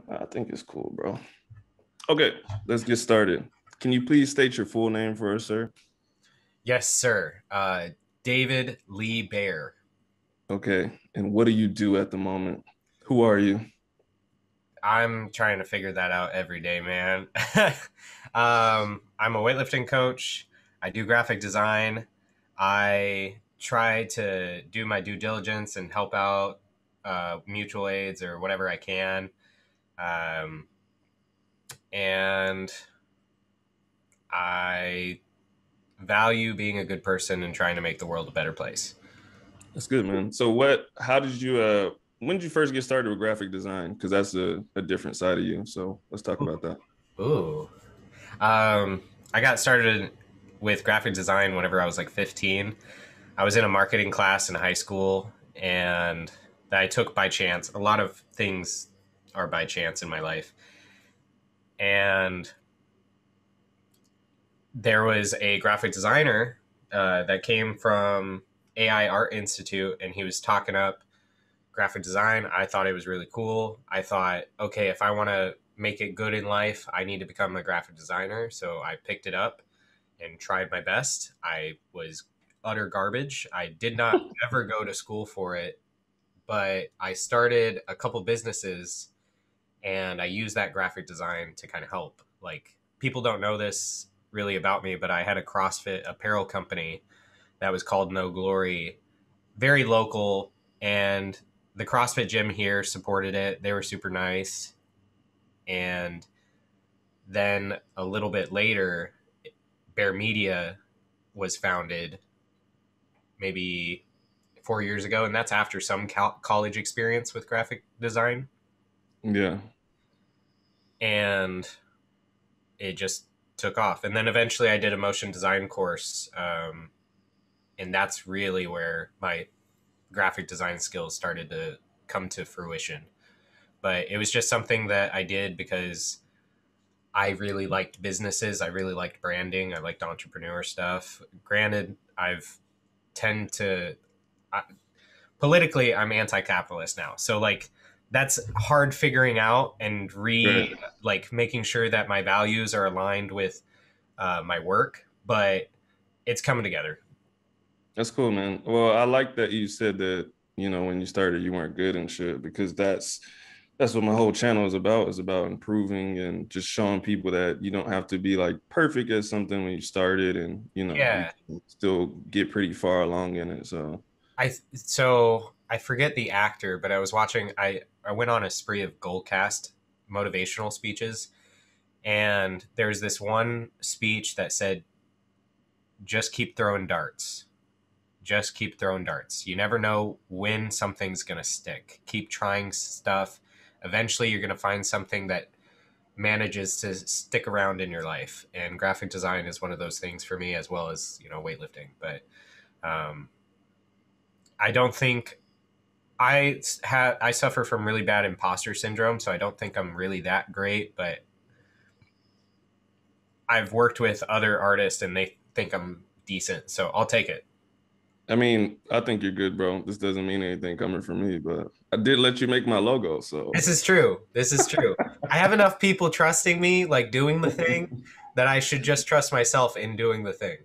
I think it's cool, bro. Okay, let's get started. Can you please state your full name for us, sir? Yes, sir. David Lee Bear. Okay, and what do you do at the moment? Who are you? I'm trying to figure that out every day, man. I'm a weightlifting coach. I do graphic design. I try to do my due diligence and help out mutual aids or whatever I can. Um, and I value being a good person and trying to make the world a better place. That's good, man. So how did you when did you first get started with graphic design? Because that's a different side of you. So let's talk about that. Ooh. I got started with graphic design whenever I was like 15. I was in a marketing class in high school, and that I took by chance. A lot of things are by chance in my life. And there was a graphic designer that came from AI Art Institute, and he was talking up graphic design. I thought it was really cool. I thought, okay, if I want to make it good in life, I need to become a graphic designer. So I picked it up and tried my best. I was utter garbage. I did not ever go to school for it, but I started a couple businesses and I used that graphic design to kind of help. Like, people don't know this really about me, but I had a CrossFit apparel company that was called No Glory, very local, and the CrossFit gym here supported it. They were super nice. And then a little bit later, Bear Media was founded maybe 4 years ago, and that's after some college experience with graphic design. Yeah. And it just took off. And then eventually I did a motion design course. And that's really where my graphic design skills started to come to fruition. But it was just something that I did because I really liked businesses. I really liked branding. I liked entrepreneur stuff. Granted, I've tend to I, politically I'm anti-capitalist now. So like that's hard figuring out and Right. like making sure that my values are aligned with my work, but it's coming together. That's cool, man. Well, I like that you said that, when you started you weren't good and shit, because that's what my whole channel is about improving and just showing people that you don't have to be like perfect at something when you started, and you Yeah. can still get pretty far along in it. So I forget the actor, but I was watching I went on a spree of Goldcast motivational speeches, and there's this one speech that said just keep throwing darts. Just keep throwing darts. You never know when something's going to stick. Keep trying stuff. Eventually you're going to find something that manages to stick around in your life. And graphic design is one of those things for me, as well as, weightlifting. But um, I don't think I suffer from really bad imposter syndrome, so I don't think I'm really that great, but I've worked with other artists and they think I'm decent, so I'll take it. I mean, I think you're good, bro. This doesn't mean anything coming from me, but I did let you make my logo, so This is true. This is true. I have enough people trusting me, like doing the thing, that I should just trust myself in doing the thing.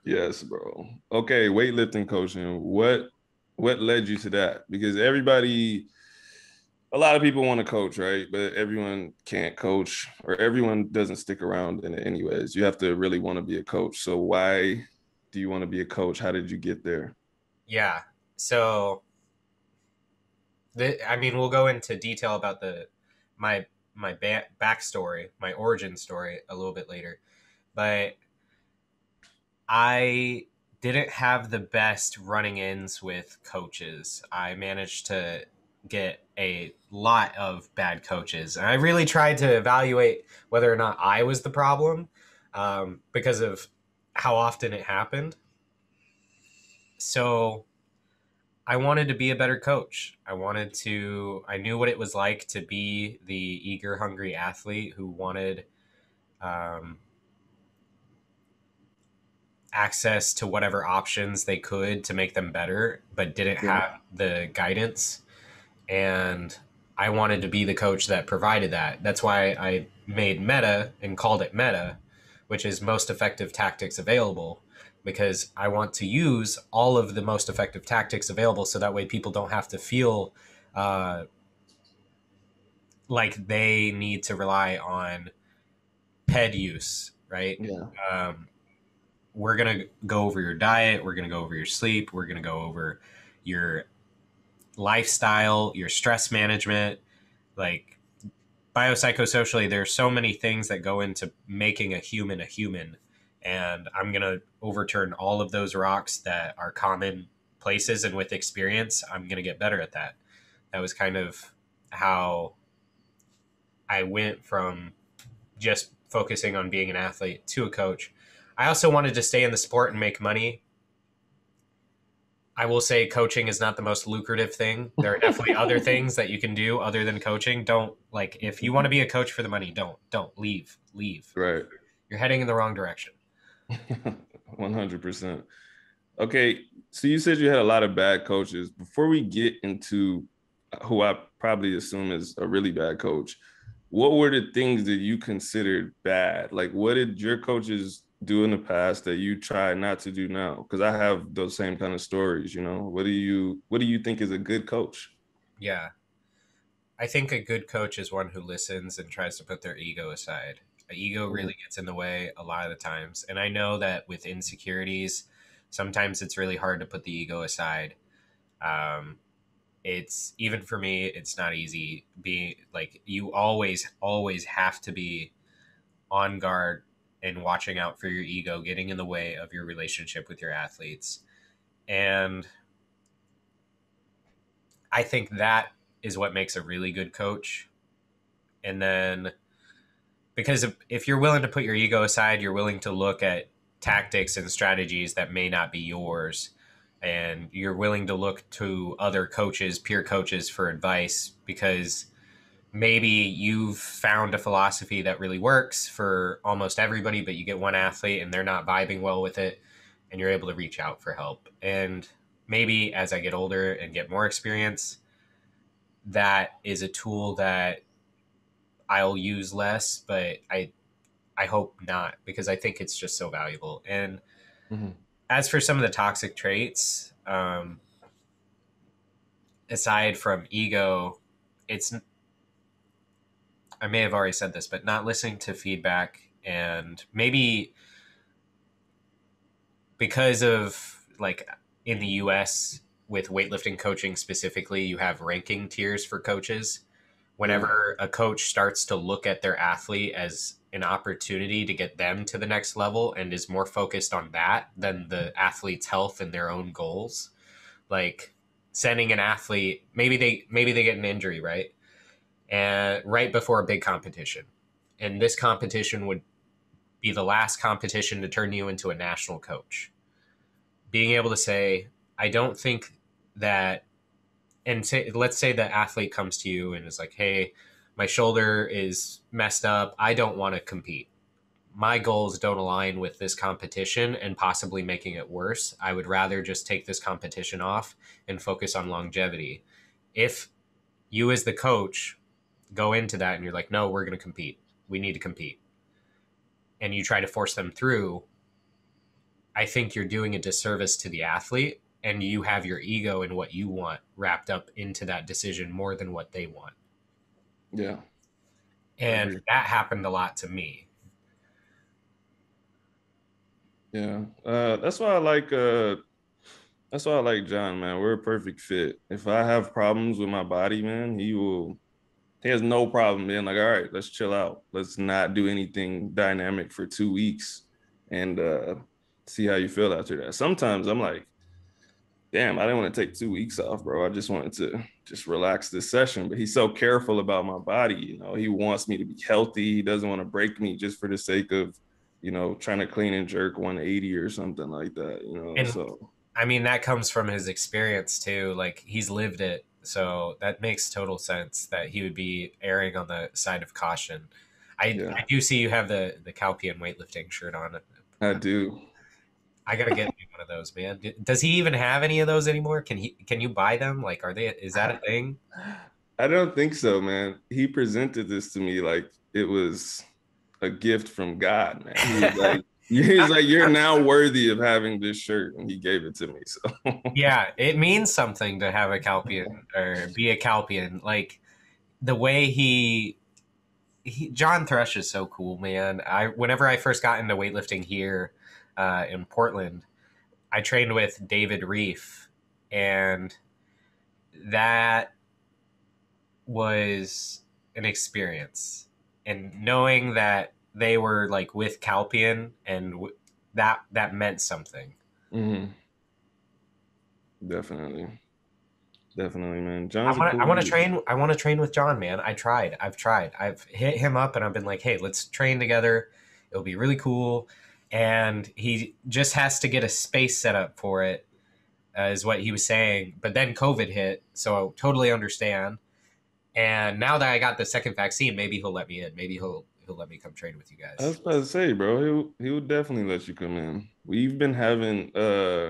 yes, bro. Okay, weightlifting coaching. What led you to that? Because a lot of people want to coach, right? But everyone can't coach, or everyone doesn't stick around in it anyways. You have to really want to be a coach. So why do you want to be a coach? How did you get there? Yeah. So, I mean, we'll go into detail about my backstory, my origin story a little bit later, but I didn't have the best running ins with coaches. I managed to get a lot of bad coaches. And I really tried to evaluate whether or not I was the problem because of how often it happened. So I wanted to be a better coach. I knew what it was like to be the eager, hungry athlete who wanted um, access to whatever options they could to make them better, but didn't Yeah. have the guidance. And I wanted to be the coach that provided that. That's why I made meta and called it meta, which is most effective tactics available, because I want to use all of the most effective tactics available so that way people don't have to feel uh, like they need to rely on PED use, right? Yeah. Um, we're going to go over your diet. We're going to go over your sleep. We're going to go over your lifestyle, your stress management. Like, biopsychosocially, there's so many things that go into making a human a human. And I'm going to overturn all of those rocks that are common places. And with experience, I'm going to get better at that. That was kind of how I went from just focusing on being an athlete to a coach. I also wanted to stay in the sport and make money. I will say coaching is not the most lucrative thing. There are definitely other things that you can do other than coaching. Don't, like, if you want to be a coach for the money, don't leave. Right. You're heading in the wrong direction. 100%. Okay, so you said you had a lot of bad coaches. Before we get into who I probably assume is a really bad coach, what were the things that you considered bad? Like, what did your coaches do in the past that you try not to do now? Because I have those same kind of stories. What do you think is a good coach? Yeah. I think a good coach is one who listens and tries to put their ego aside. Ego Mhm. really gets in the way a lot of the times. And I know that with insecurities, sometimes it's really hard to put the ego aside. Um, it's even for me, it's not easy being like, you always have to be on guard and watching out for your ego getting in the way of your relationship with your athletes. And I think that is what makes a really good coach. And then, because if you're willing to put your ego aside, you're willing to look at tactics and strategies that may not be yours, and you're willing to look to other coaches, peer coaches, for advice, because maybe you've found a philosophy that really works for almost everybody, but you get one athlete and they're not vibing well with it, and you're able to reach out for help. And maybe as I get older and get more experience, that is a tool that I'll use less, but I hope not, because I think it's just so valuable. And Mhm. as for some of the toxic traits, aside from ego, it's, I may have already said this, but not listening to feedback. And maybe because of, like, in the US with weightlifting coaching specifically, you have ranking tiers for coaches. Yeah. Whenever a coach starts to look at their athlete as an opportunity to get them to the next level and is more focused on that than the athlete's health and their own goals, like sending an athlete, maybe they get an injury, right? And right before a big competition. And this competition would be the last competition to turn you into a national coach. Being able to say, I don't think that, and say, let's say the athlete comes to you and is like, hey, my shoulder is messed up. I don't want to compete. My goals don't align with this competition and possibly making it worse. I would rather just take this competition off and focus on longevity. If you, as the coach, go into that and you're like, no, we're going to compete, we need to compete, and you try to force them through, I think you're doing a disservice to the athlete, and you have your ego and what you want wrapped up into that decision more than what they want. Yeah. I And agree. that happened a lot to me. Yeah. That's why I like John, man. We're a perfect fit. If I have problems with my body, man, he has no problem being like, all right, let's chill out. Let's not do anything dynamic for 2 weeks and see how you feel after that. Sometimes I'm like, damn, I didn't want to take 2 weeks off, bro. I just wanted to just relax this session. But he's so careful about my body. He wants me to be healthy. He doesn't want to break me just for the sake of, trying to clean and jerk 180 or something like that. And So I mean, that comes from his experience too. Like, he's lived it. So that makes total sense that he would be erring on the side of caution. yeah, I do see you have the Calpian weightlifting shirt on. I do. I gotta get one of those, man. Does he even have any of those anymore? Can you buy them? Like, are they? Is that a thing? I don't think so, man. He presented this to me like it was a gift from God, man. He was like, he's like, you're now worthy of having this shirt, and he gave it to me. So Yeah, it means something to have a Calpian or be a Calpian. Like the way John Thresh is so cool, man. I whenever I first got into weightlifting here in Portland, I trained with David Reef, and that was an experience. And knowing that they were like with Calpian and that meant something. mhm, definitely, definitely, man. I John's a want cool I want to dude. train I want to train with John, man. I've tried. I've hit him up and I've been like, "Hey, let's train together. It'll be really cool." And he just has to get a space set up for it, is what he was saying. But then COVID hit, so I totally understand. And now that I got the second vaccine, maybe he'll let me in. Maybe he'll let me come train with you I was guys. about to say, bro, he'll definitely let you come in. We've been having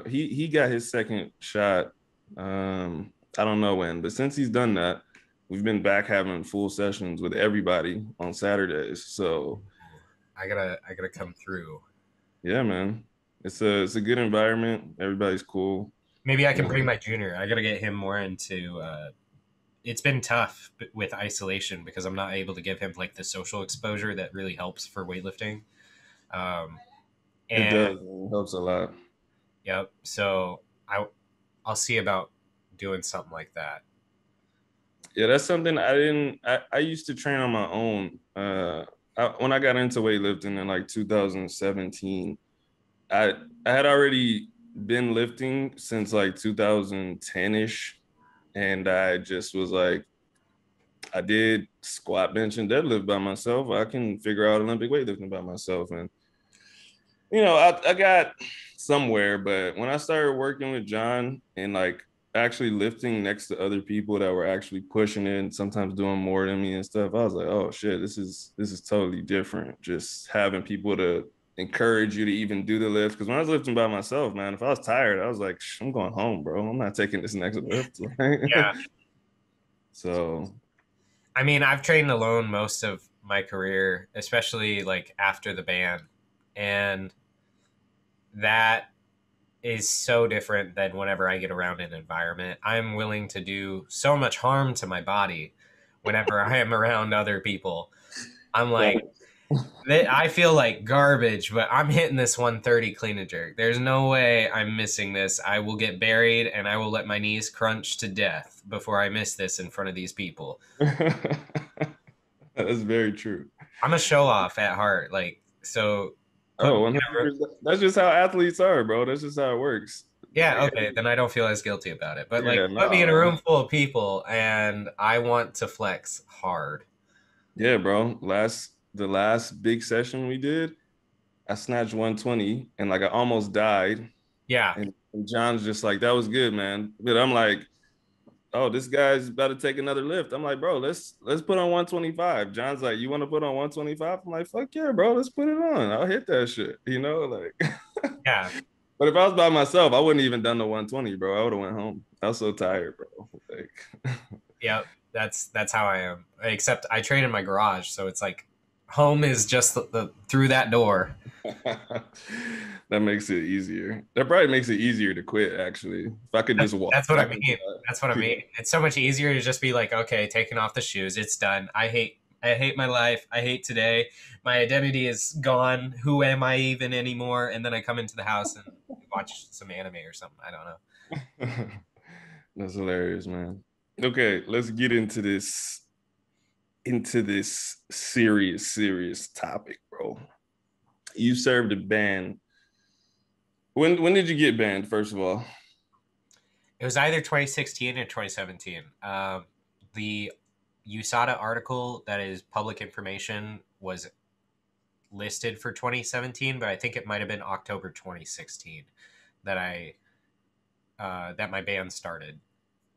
he got his second shot. I don't know when, but since he's done that, we've been back having full sessions with everybody on Saturdays. So I gotta come through. yeah, man. It's a good environment. Everybody's cool. Maybe I can bring Um, my junior. I gotta get him more into. It's been tough with isolation because I'm not able to give him like the social exposure that really helps for weightlifting. Um, it and does. It helps a lot. yep. So I'll see about doing something like that. Yeah, that's something I didn't. I used to train on my own. When I got into weightlifting in like 2017, I I had already been lifting since like 2010-ish, and I just was like, I did squat, bench, and deadlift by myself. I can figure out Olympic weightlifting by myself, and I got somewhere. But when I started working with John and like actually lifting next to other people that were actually pushing it and sometimes doing more than me and stuff, I was like, oh shit, this is totally different. Just having people to encourage you to even do the lift. Because when I was lifting by myself, man, if I was tired, I was like, I'm going home, bro. I'm not taking this next lift. Yeah. So I mean, I've trained alone most of my career, especially like after the ban, and that is so different than whenever I get around an environment. I'm willing to do so much harm to my body whenever I am around other people. I'm like, I feel like garbage, but I'm hitting this 130 clean and jerk. There's no way I'm missing this. I will get buried and I will let my knees crunch to death before I miss this in front of these people. that's very true. I'm a show off at heart. Like, so put Oh, me in a, 100%. That's just how athletes are, bro. That's just how it works. yeah, Like, okay, then I don't feel as guilty about it. But like, yeah, put me in a no. room full of people and I want to flex hard. Yeah, bro. The last big session we did, I snatched 120 and like I almost died. Yeah, And John's just like, that was good, man. But I'm like, oh, this guy's about to take another lift. I'm like, bro, let's put on 125. John's like, you want to put on 125? I'm like, fuck yeah, bro, let's put it on. I'll hit that shit. Like yeah, but if I was by myself, I wouldn't even done the 120, bro. I would have went home. I was so tired, bro. Like yep. That's how I am. Except I train in my garage, so it's like home is just the through that door. that makes it easier. That probably makes it easier to quit, actually. If I could just walk That's what I back mean. That's what I inside. mean. It's so much easier to just be like, okay, taking off the shoes. It's done. I hate my life. I hate today. My identity is gone. Who am I even anymore? And then I come into the house and watch some anime or something. I don't know. Yeah. That's hilarious, man. Okay, let's get into this serious topic, bro. You served a ban. When did you get banned, first of all? It was either 2016 or 2017. The USADA article that is public information was listed for 2017, but I think it might have been October 2016 that that my ban started.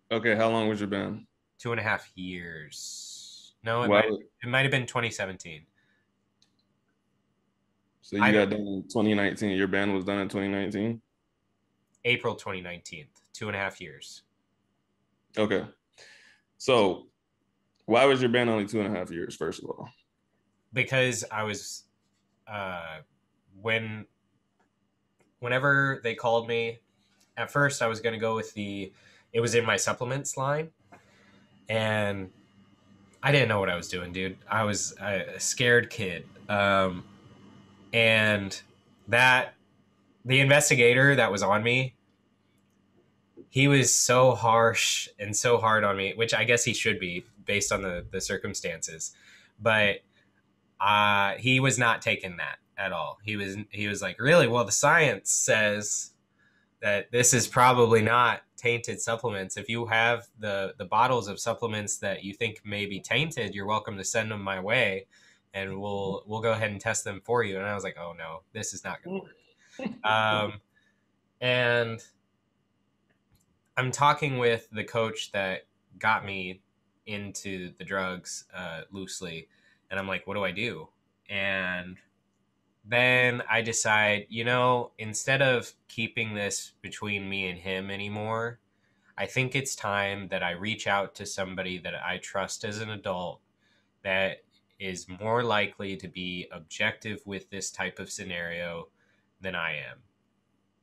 Okay, how long was your ban? 2.5 years. No, Well, it might have been 2017. so you Either got done in 2019. Your ban was done in 2019. April 2019. 2.5 years. Okay. So Why was your ban only 2.5 years, first of all? Because I was uh, when whenever they called me, at first I was going to go with it was in my supplements line, and I didn't know what I was doing, dude. I was a scared kid. And that the investigator that was on me, he was so harsh and so hard on me, which I guess he should be based on the circumstances. But he was not taking that at all. He was like, really? Well, the science says that this is probably not tainted supplements. If you have the bottles of supplements that you think may be tainted, you're welcome to send them my way, and we'll go ahead and test them for you. And I was like, oh no, this is not going to work. And I'm talking with the coach that got me into the drugs loosely, and I'm like, what do I do? And then I decide, instead of keeping this between me and him anymore, I think it's time that I reach out to somebody that I trust as an adult that is more likely to be objective with this type of scenario than I am.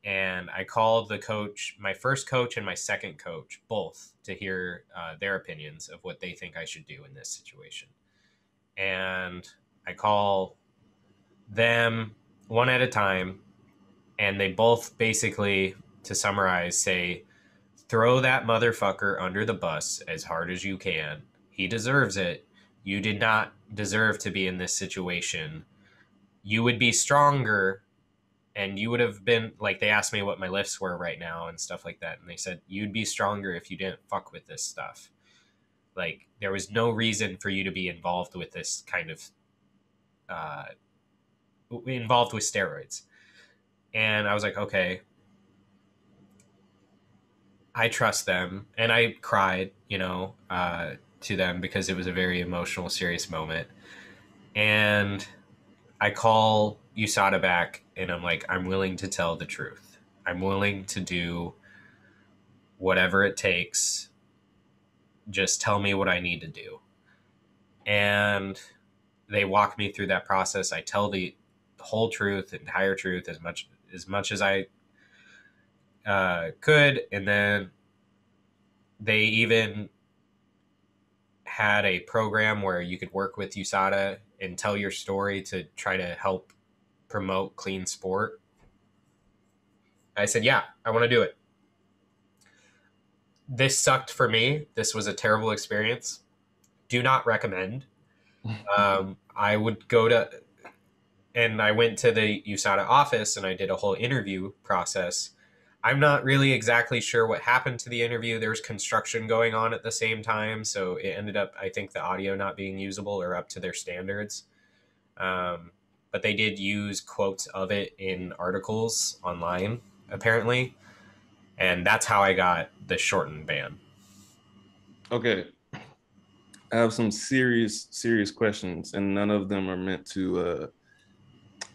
And I called the coach, my first coach and my second coach, both, to hear their opinions of what they think I should do in this situation. And I call them one at a time, and they both basically, to summarize, say, throw that motherfucker under the bus as hard as you can. He deserves it. You did not deserve to be in this situation. You would be stronger, and you would have been, like, they asked me what my lifts were right now and stuff like that, and they said, you'd be stronger if you didn't fuck with this stuff. Like, there was no reason for you to be involved with this kind of involved with steroids. And I was like, okay, I trust them. And I cried, to them because it was a very emotional, serious moment. And I call USADA back, and I'm like, I'm willing to tell the truth. I'm willing to do whatever it takes. Just tell me what I need to do. And they walk me through that process. I tell the whole truth, the entire truth, as much as I could. And then they even had a program where you could work with USADA and tell your story to try to help promote clean sport. I said, yeah, I want to do it. This sucked for me. This was a terrible experience. Do not recommend. I would go to, and I went to the USADA office and I did a whole interview process. I'm not really exactly sure what happened to the interview. There was construction going on at the same time, so it ended up, I think, the audio not being usable or up to their standards. But they did use quotes of it in articles online, apparently. And that's how I got the shortened ban. Okay. I have some serious questions, and none of them are meant to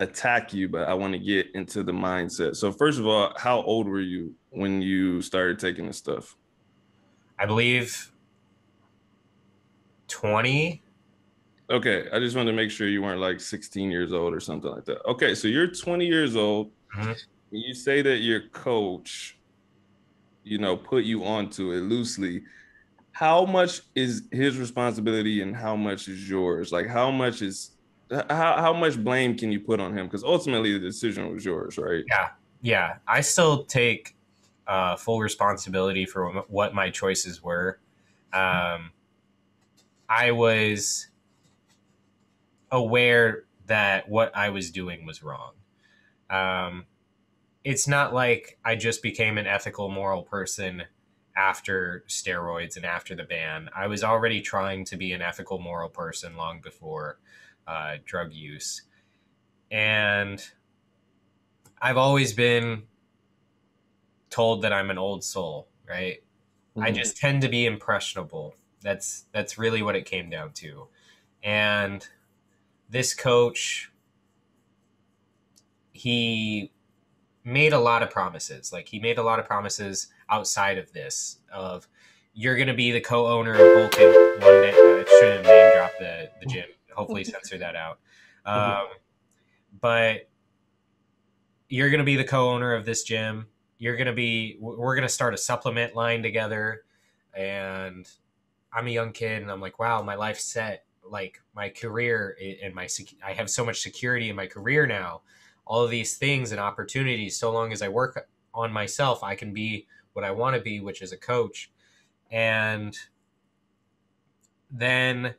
attack you, but I want to get into the mindset. So first of all, how old were you when you started taking this stuff? I believe 20. Okay, I just wanted to make sure you weren't like 16 years old or something like that. Okay, so you're 20 years old. Mm-hmm. You say that your coach, put you onto it loosely. How much is his responsibility and how much is yours? Like how much blame can you put on him? Because ultimately the decision was yours, right? Yeah. I still take full responsibility for what my choices were. I was aware that what I was doing was wrong. It's not like I just became an ethical, moral person after steroids and after the ban. I was already trying to be an ethical, moral person long before drug use. And I've always been told that I'm an old soul, right? Mm-hmm. I just tend to be impressionable. That's really what it came down to. And this coach, he made a lot of promises. Like, he made a lot of promises outside of this, of you're going to be the co-owner of Vulcan one day. shouldn't name drop the gym. Hopefully censor that out. But you're going to be the co-owner of this gym. We're going to start a supplement line together. And I'm a young kid and I'm like, wow, my life's set. Like my career and I have so much security in my career now. All of these things and opportunities, so long as I work on myself, I can be what I want to be, which is a coach. And then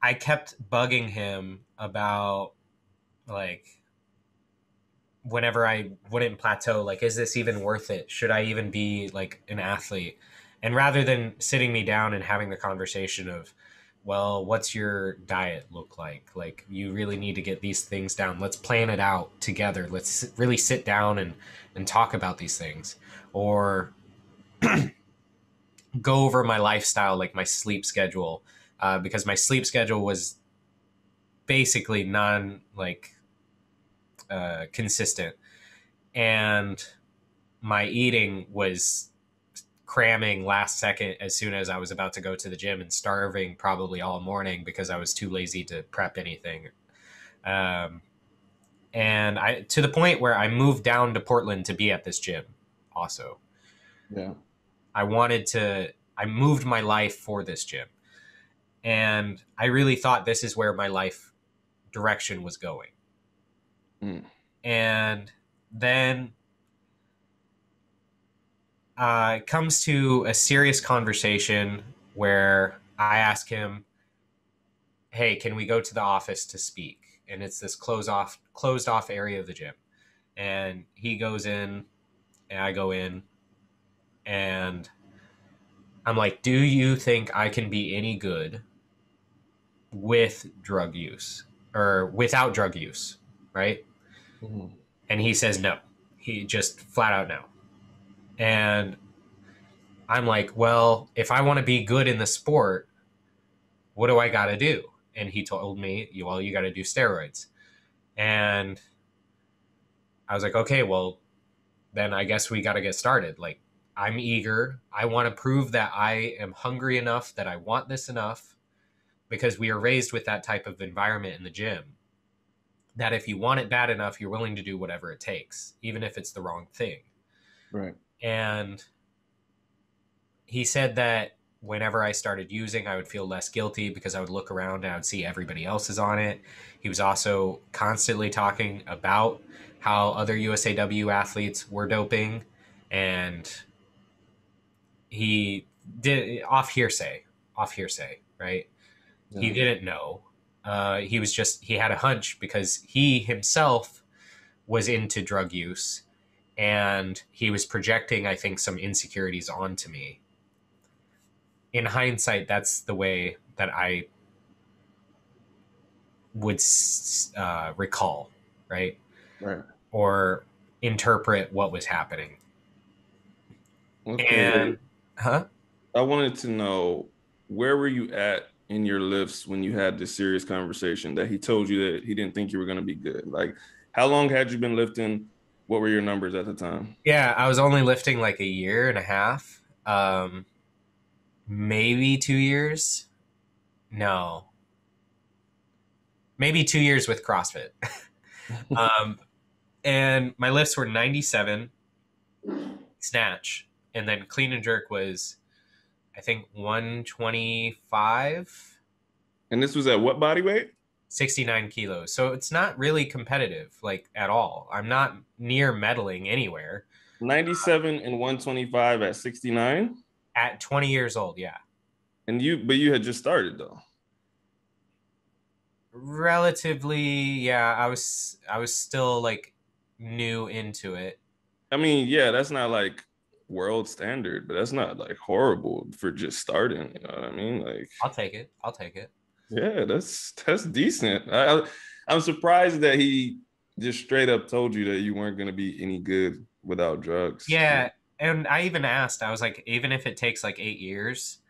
I kept bugging him about, like, whenever I wouldn't plateau, like, is this even worth it? Should I even be like an athlete? And rather than sitting me down and having the conversation of, well, what's your diet look like? Like, you really need to get these things down. Let's plan it out together. Let's really sit down and talk about these things. Or go over my lifestyle, like my sleep schedule, because my sleep schedule was basically consistent, and my eating was cramming last second as soon as I was about to go to the gym, and starving probably all morning because I was too lazy to prep anything. And I, to the point where I moved down to Portland to be at this gym also. Yeah. I moved my life for this gym. And I really thought this is where my life direction was going. And then it comes to a serious conversation where I ask him, hey, can we go to the office to speak? And it's this closed off area of the gym. And he goes in and I go in, and I'm like, do you think I can be any good with drug use or without drug use? Right. Mm-hmm. And he says no. He just flat out no. And I'm like, well, if I want to be good in the sport, what do I got to do? And he told me, well, you got to do steroids. And I was like, okay, well, then I guess we got to get started. Like, I'm eager. I want to prove that I am hungry enough, that I want this enough, because we are raised with that type of environment in the gym, that if you want it bad enough, you're willing to do whatever it takes, even if it's the wrong thing. Right. And he said that whenever I started using, I would feel less guilty because I would look around and I would see everybody else is on it. He was also constantly talking about how other USAW athletes were doping, and he did off hearsay, right? Yeah. He didn't know. He had a hunch because he himself was into drug use, and he was projecting, I think, some insecurities onto me. In hindsight, that's the way that I would recall, right? Right. Or interpret what was happening. Okay. And, I wanted to know, where were you at in your lifts when you had this serious conversation that he told you that he didn't think you were going to be good? Like, how long had you been lifting? What were your numbers at the time? Yeah, I was only lifting like a year and a half. Maybe 2 years. No. Maybe 2 years with CrossFit. And my lifts were 97 snatch. And then clean and jerk was, I think, 125. And this was at what body weight? 69 kilos. So it's not really competitive, like, at all. I'm not near medaling anywhere. 97 and 125 at 69? At 20 years old, yeah. But you had just started, though. Relatively, yeah. I was still, like, new into it. I mean, yeah, that's not like world standard, but that's not like horrible for just starting. You know what I mean? Like, I'll take it. Yeah, that's decent. I'm surprised that he just straight up told you that you weren't going to be any good without drugs. Yeah, and I even asked, I was like, even if it takes like 8 years,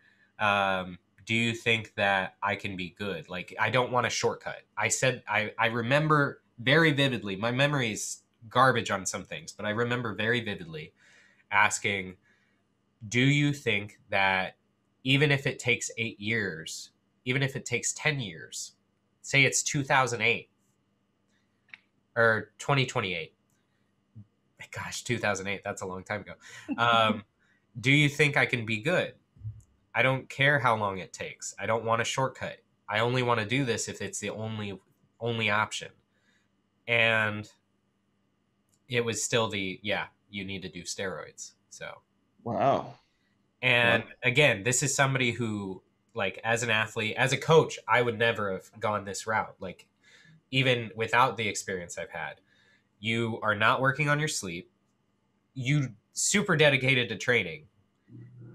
do you think that I can be good? Like, I don't want a shortcut. I said, I remember very vividly, my memory's garbage on some things, but I remember very vividly asking, do you think that even if it takes 8 years, even if it takes 10 years, say it's 2008 or 2028. Gosh, 2008, that's a long time ago. Do you think I can be good? I don't care how long it takes. I don't want a shortcut. I only want to do this if it's the only option. And it was still you need to do steroids. So, Wow. and Wow. again, this is somebody who, like, as an athlete, as a coach, I would never have gone this route. Like, even without the experience I've had, you are not working on your sleep. You super dedicated to training,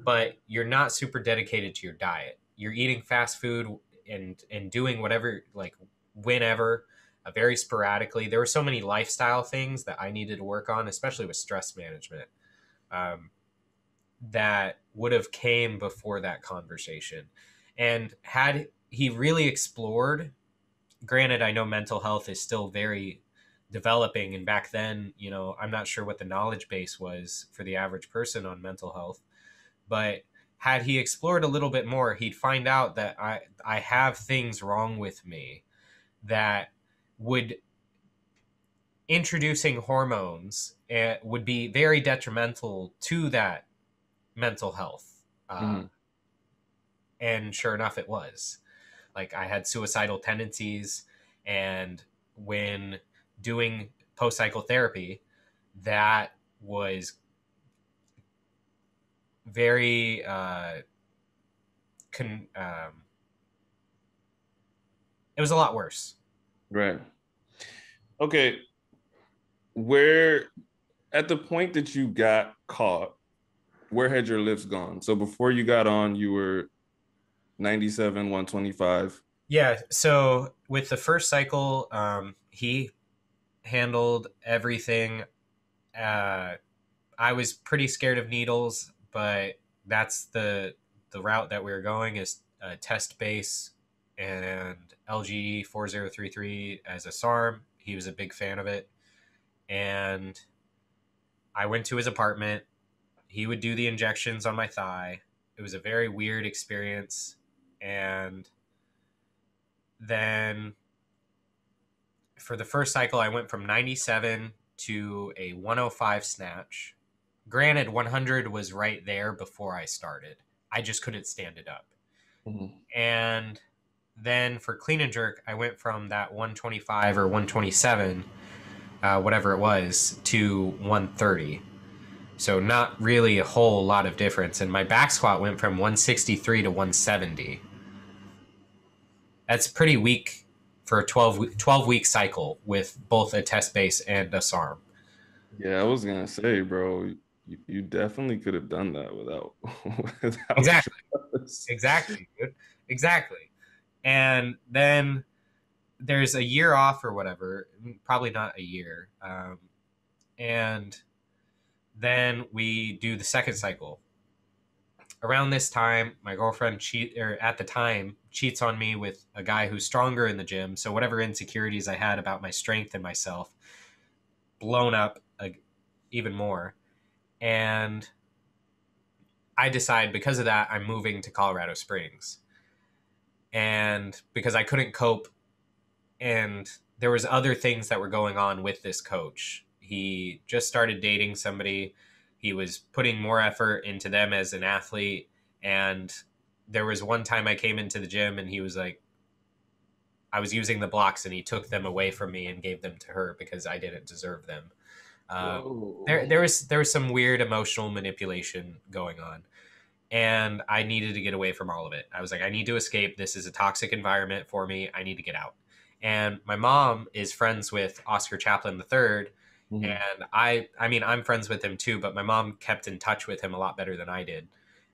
but you're not super dedicated to your diet. You're eating fast food and doing whatever, like, whenever, very sporadically. There were so many lifestyle things that I needed to work on, especially with stress management, that would have came before that conversation. And had he really explored, granted, I know mental health is still very developing, and back then, I'm not sure what the knowledge base was for the average person on mental health. But had he explored a little bit more, he'd find out that I have things wrong with me that would introducing hormones would be very detrimental to that mental health. Mhm. And sure enough, it was. Like, I had suicidal tendencies, and when doing post psychotherapy, that was very it was a lot worse. Right. Okay. Where at the point that you got caught, where had your lifts gone? So before you got on, you were 97, 125. Yeah. So with the first cycle, he handled everything. I was pretty scared of needles, but that's the route that we were going, is test base and LG 4033 as a SARM. He was a big fan of it. And I went to his apartment. He would do the injections on my thigh. It was a very weird experience. And then for the first cycle, I went from 97 to a 105 snatch. Granted, 100 was right there before I started. I just couldn't stand it up. Mhm. And then for clean and jerk, I went from that 125 or 127, whatever it was, to 130. So not really a whole lot of difference. And my back squat went from 163 to 170. That's pretty weak for a 12-week cycle with both a test base and a SARM. Yeah, I was gonna say, bro, you definitely could have done that without without Exactly. drugs. Exactly, dude. Exactly. And then there's a year off or whatever, probably not a year. And then we do the second cycle. Around this time, my girlfriend at the time cheats on me with a guy who's stronger in the gym. So whatever insecurities I had about my strength and myself, blown up even more. And I decide, because of that, I'm moving to Colorado Springs. And because I couldn't cope, and there was other things that were going on with this coach. He just started dating somebody. He was putting more effort into them as an athlete. And there was one time I came into the gym and he was like, I was using the blocks and he took them away from me and gave them to her because I didn't deserve them. Whoa. There was some weird emotional manipulation going on, and I needed to get away from all of it. I was like, I need to escape. This is a toxic environment for me. I need to get out. And my mom is friends with Oscar Chaplin III, Mhm. and I mean, I'm friends with him too, but my mom kept in touch with him a lot better than I did.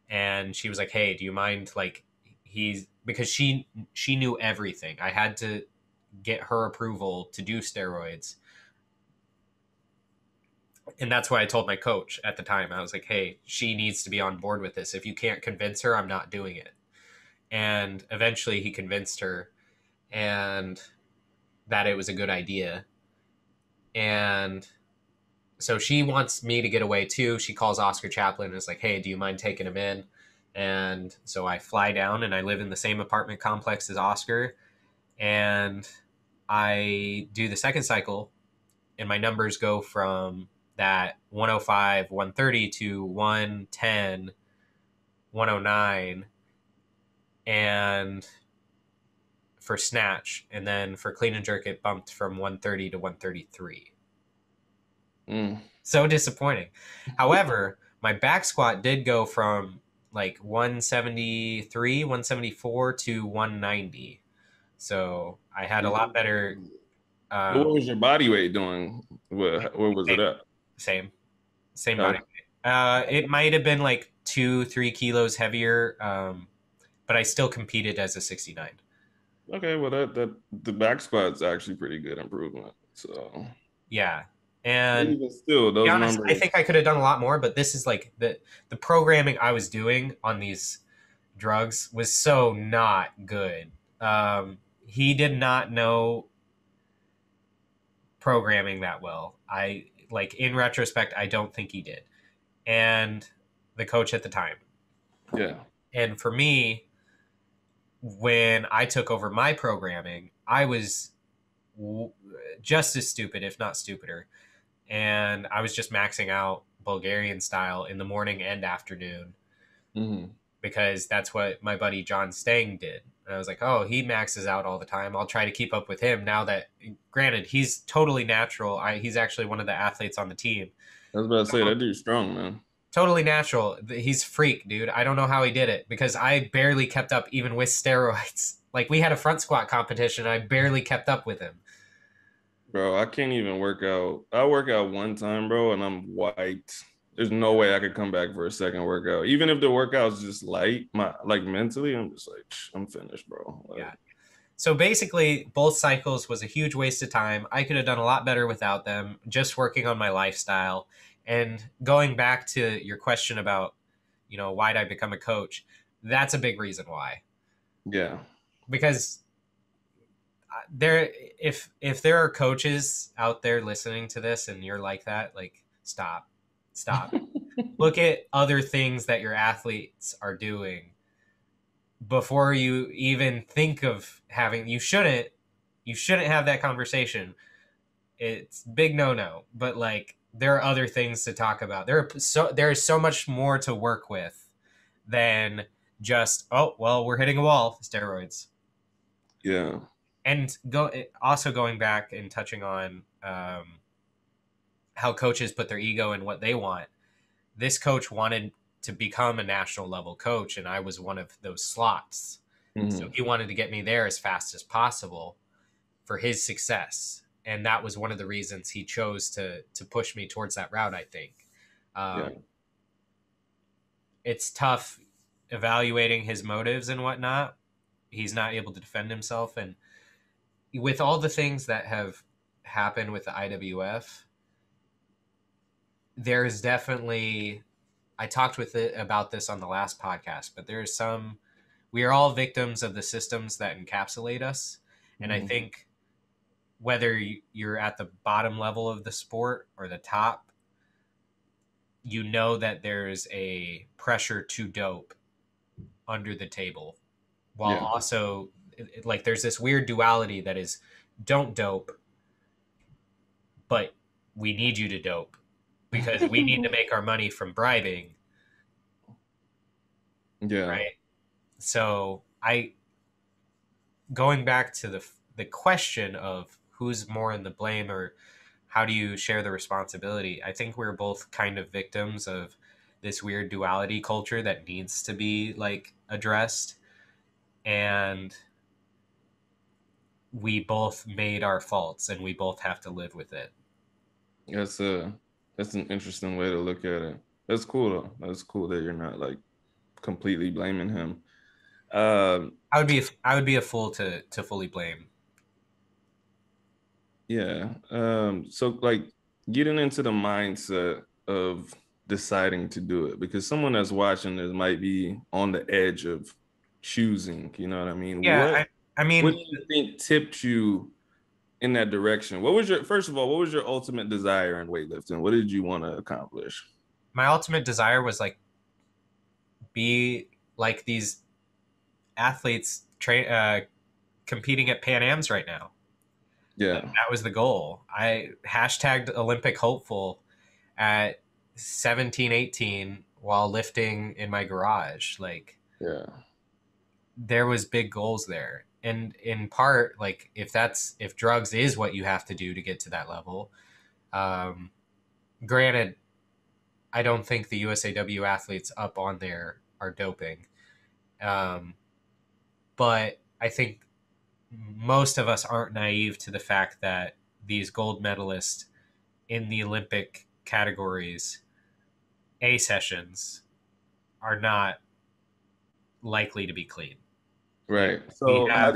And she was like, "Hey, do you mind, like, he's because she knew everything. I had to get her approval to do steroids." And that's why I told my coach at the time. I was like, "Hey, she needs to be on board with this. If you can't convince her, I'm not doing it." And eventually he convinced her, and that it was a good idea. And so she wants me to get away too. She calls Oscar Chaplin and is like, "Hey, do you mind taking him in?" And so I fly down and I live in the same apartment complex as Oscar. And I do the second cycle, and my numbers go from that 105, 130 to 110, 109, and for snatch. And then for clean and jerk, it bumped from 130 to 133. Mm. So disappointing. However, my back squat did go from like 173, 174 to 190. So I had a lot better. What Um, was your body weight doing? Where was it same, at? same body Okay. weight. It might have been like 2, 3 kilos heavier, but I still competed as a 69. Okay, well that the back squat's actually pretty good improvement. So, Yeah, but and even still, be those honest, I think numbers. I could have done a lot more, but this is like the programming I was doing on these drugs was so not good. He did not know programming that well. I like in retrospect, I don't think he did. And the coach at the time. Yeah. And for me, when I took over my programming, I was just as stupid, if not stupider. And I was just maxing out Bulgarian style in the morning and afternoon Hmm. because that's what my buddy John Stang did. And I was like, oh, he maxes out all the time. I'll try to keep up with him now that, granted, he's totally natural. He's actually one of the athletes on the team. I was about to say that dude's strong, man. Totally natural. He's freak, dude. I don't know how he did it because I barely kept up even with steroids. Like we had a front squat competition. I barely kept up with him. Bro, I can't even work out. I work out one time, bro, and I'm wiped. There's no way I could come back for a second workout. Even if the workout's just light, my like mentally, I'm just like, I'm finished, bro. Like, Yeah. So basically, both cycles was a huge waste of time. I could have done a lot better without them, just working on my lifestyle. And going back to your question about, why did I become a coach? That's a big reason why. yeah. Because there, if there are coaches out there listening to this and you're like that, like stop. Look at other things that your athletes are doing before you even think of having. You shouldn't have that conversation. It's big no, but like there are other things to talk about. There's so much more to work with than just, oh well, we're hitting a wall, steroids. Yeah. And also going back and touching on how coaches put their ego in what they want. This coach wanted to become a national level coach, and I was one of those slots. So Hmm. he wanted to get me there as fast as possible for his success, and that was one of the reasons he chose to push me towards that route. I think Yeah. it's tough evaluating his motives and whatnot. He's not able to defend himself, and with all the things that have happened with the IWF, there's definitely, I talked with it about this on the last podcast, but there's some, we are all victims of the systems that encapsulate us. And I Hmm. think whether you're at the bottom level of the sport or the top, that there's a pressure to dope under the table, while Yeah. also like there's this weird duality that is, don't dope, but we need you to dope because we need to make our money from bribing, Yeah. right? So I, going back to the question of who's more in the blame or how do you share the responsibility, I think we're both kind of victims of this weird duality culture that needs to be like addressed, and we both made our faults and we both have to live with it. That's a that's an interesting way to look at it. That's cool though. That's cool that you're not like completely blaming him. Um, I would be a fool to fully blame. yeah. So like getting into the mindset of deciding to do it because someone that's watching this might be on the edge of choosing, you know what I mean? Yeah, I What do mean, you think tipped you in that direction? What was your first of all, what was your ultimate desire in weightlifting? What did you want to accomplish? my ultimate desire was like be like these athletes competing at Pan Am's right now. Yeah. That was the goal. I hashtagged Olympic hopeful at 17, 18 while lifting in my garage. Like, Yeah. there was big goals there. And in part, like, if drugs is what you have to do to get to that level, granted, I don't think the USAW athletes up on there are doping. But I think most of us aren't naive to the fact that these gold medalists in the Olympic categories, A sessions, are not likely to be clean. Right. Like, we So have,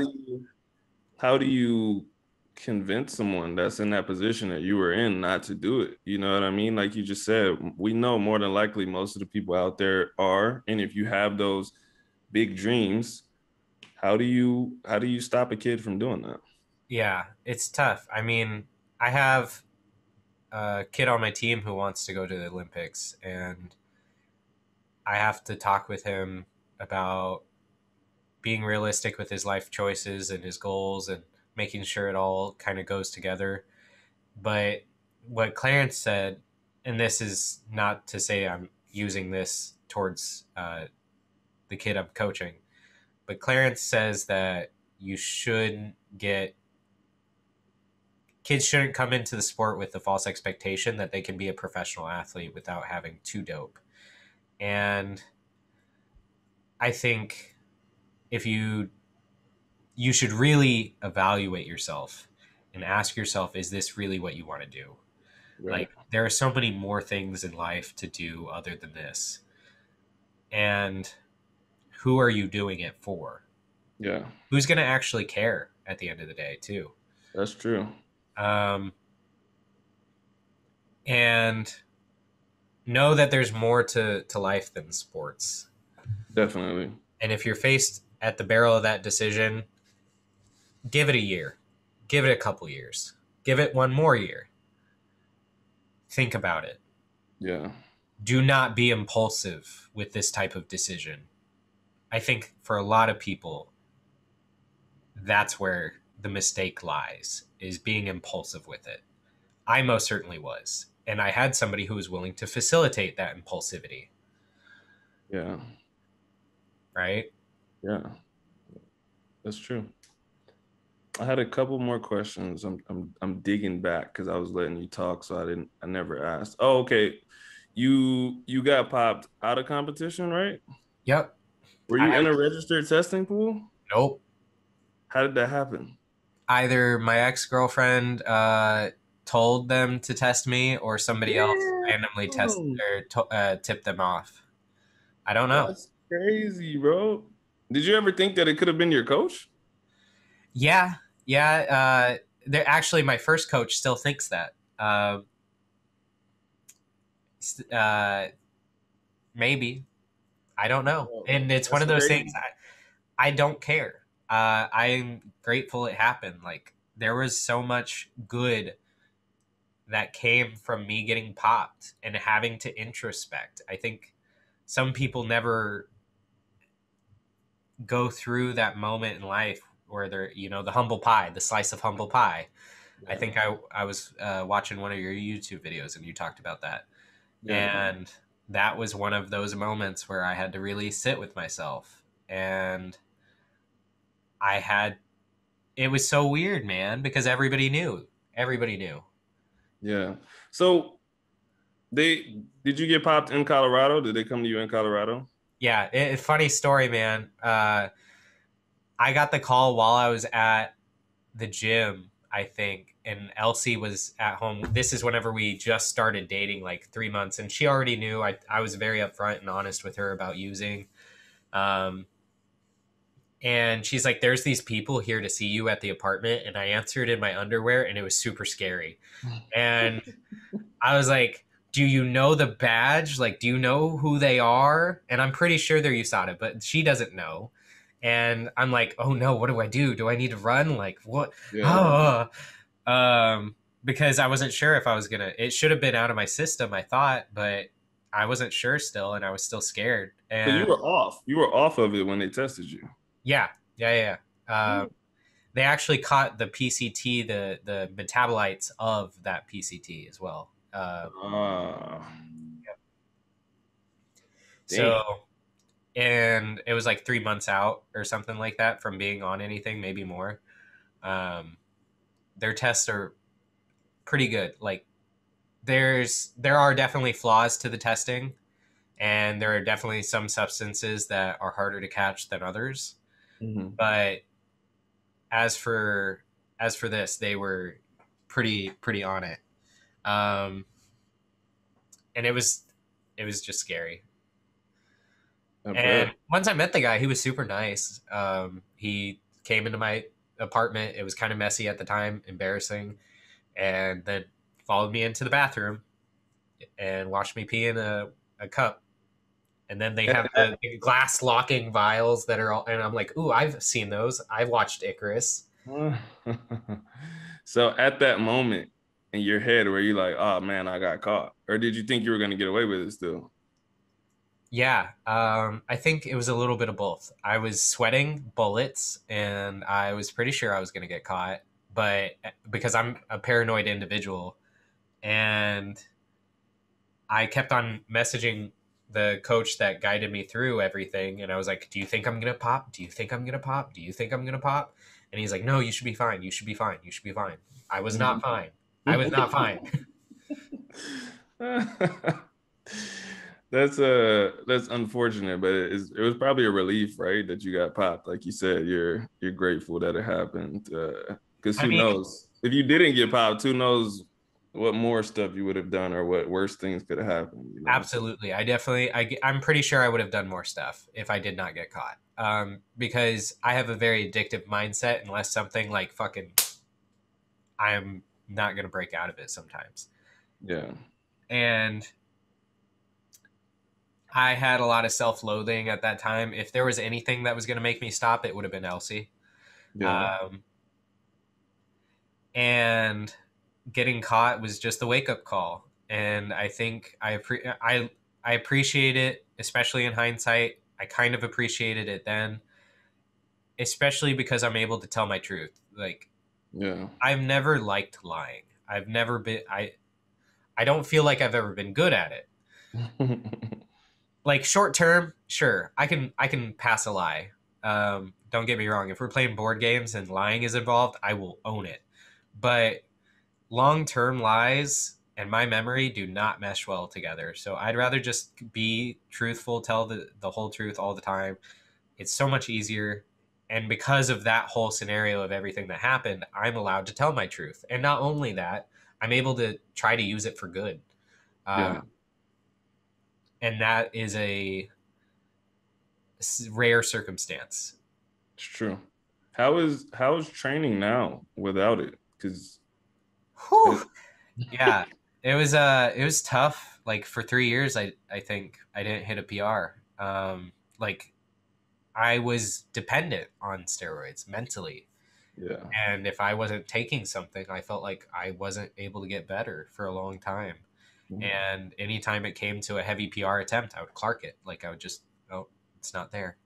how do you convince someone that's in that position that you were in not to do it? You know what I mean? Like you just said, we know more than likely most of the people out there are. And if you have those big dreams, how do you stop a kid from doing that? yeah, it's tough. I mean, I have a kid on my team who wants to go to the Olympics, and I have to talk with him about being realistic with his life choices and his goals and making sure it all kind of goes together. But what Clarence said, and this is not to say I'm using this towards the kid I'm coaching, but Clarence says that you shouldn't get kids shouldn't come into the sport with the false expectation that they can be a professional athlete without having to dope. And I think if you should really evaluate yourself and ask yourself, is this really what you want to do? Right. Like, there are so many more things in life to do other than this. And who are you doing it for? Yeah. Who's going to actually care at the end of the day, too? That's true. Um, and know that there's more to life than sports. Definitely. And if you're faced at the barrel of that decision, give it a year, give it a couple years, give it one more year. Think about it. Yeah. Do not be impulsive with this type of decision. I think for a lot of people, that's where the mistake lies, is being impulsive with it. I most certainly was. And I had somebody who was willing to facilitate that impulsivity, Yeah. right? Yeah. That's true. I had a couple more questions. I'm digging back because I was letting you talk, so I never asked. Oh, okay. You got popped out of competition, right? Yep. Were I you have in a registered testing pool? nope. How did that happen? Either my ex-girlfriend told them to test me, or somebody else Yeah. randomly tipped them off. I don't know. That's crazy, bro. Did you ever think that it could have been your coach? Yeah, yeah. They're actually, my first coach still thinks that. Uh, maybe, I don't know. Oh, And it's one that's of those crazy. things. I don't care. I'm grateful it happened. Like, there was so much good that came from me getting popped and having to introspect. I think some people never go through that moment in life where they're, the humble pie, the slice of humble pie. I Yeah. think I was watching one of your YouTube videos and you talked about that. Yeah. And that was one of those moments where I had to really sit with myself. And I had, it was so weird, man, because everybody knew. Everybody knew. Yeah. So did you get popped in Colorado? Did they come to you in Colorado? Yeah, funny story, man. I got the call while I was at the gym, I think, and Elsie was at home. This is whenever we just started dating, like 3 months, and she already knew. I was very upfront and honest with her about using. Um, and she's like, "There's these people here to see you at the apartment," and I answered in my underwear, and it was super scary. And I was like, "Do you know the badge? Like, do you know who they are?" And I'm pretty sure they're USADA, but she doesn't know. And I'm like, "Oh no, what do I do? Do I need to run? Like, what?" Yeah. Oh, because I wasn't sure if I was gonna. It should have been out of my system, I thought, but I wasn't sure still, and I was still scared. So you And were off. You were off of it when they tested you. yeah, yeah. They actually caught the PCT, the metabolites of that PCT as well. Ah, So, damn. and it was like 3 months out or something like that from being on anything, maybe more. Um, their tests are pretty good. Like there are definitely flaws to the testing, and there are definitely some substances that are harder to catch than others. Mhm. But as for this, they were pretty on it. Um, and it was just scary. I And bet. once I met the guy, he was super nice. He came into my apartment. It was kind of messy at the time, embarrassing, and then followed me into the bathroom and watched me pee in a cup. And then they have the glass locking vials that are all, and I'm like, ooh, I've seen those. I've watched Icarus. So at that moment in your head where you're like, oh man, I got caught. Or did you think you were gonna get away with it still? Yeah, I think it was a little bit of both. I was sweating bullets, and I was pretty sure I was going to get caught, but because I'm a paranoid individual, and I kept on messaging the coach that guided me through everything, and I was like, "Do you think I'm going to pop? Do you think I'm going to pop? Do you think I'm going to pop?" And he's like, "No, you should be fine. You should be fine. You should be fine." I was not fine. I was not fine. That's unfortunate, but it was probably a relief, right? That you got popped. Like you said, you're grateful that it happened. Because I who mean, knows? If you didn't get popped, who knows what more stuff you would have done or what worse things could have happened, you know? So absolutely. I'm pretty sure I would have done more stuff if I did not get caught. Because I have a very addictive mindset unless something like fucking, I'm not going to break out of it sometimes. yeah. And I had a lot of self loathing at that time. If there was anything that was going to make me stop, it would have been Elsie. Yeah. Um, and getting caught was just the wake up call. And I think I appreciate it, especially in hindsight. I kind of appreciated it then, especially because I'm able to tell my truth. Like Yeah. I've never liked lying. I don't feel like I've ever been good at it. Like short term, sure, I can pass a lie. Don't get me wrong. If we're playing board games and lying is involved, I will own it. But long term lies and my memory do not mesh well together. So I'd rather just be truthful, tell the whole truth all the time. It's so much easier. And because of that whole scenario of everything that happened, I'm allowed to tell my truth. And not only that, I'm able to try to use it for good. Uh, Yeah. and that is a rare circumstance. It's true. How is training now without it? Because Whew. Yeah, it was tough. Like for 3 years, I think I didn't hit a PR. Like I was dependent on steroids mentally, yeah. and if I wasn't taking something, I felt like I wasn't able to get better for a long time. Mm. And anytime it came to a heavy PR attempt, I would clark it. Like I would just, oh, it's not there,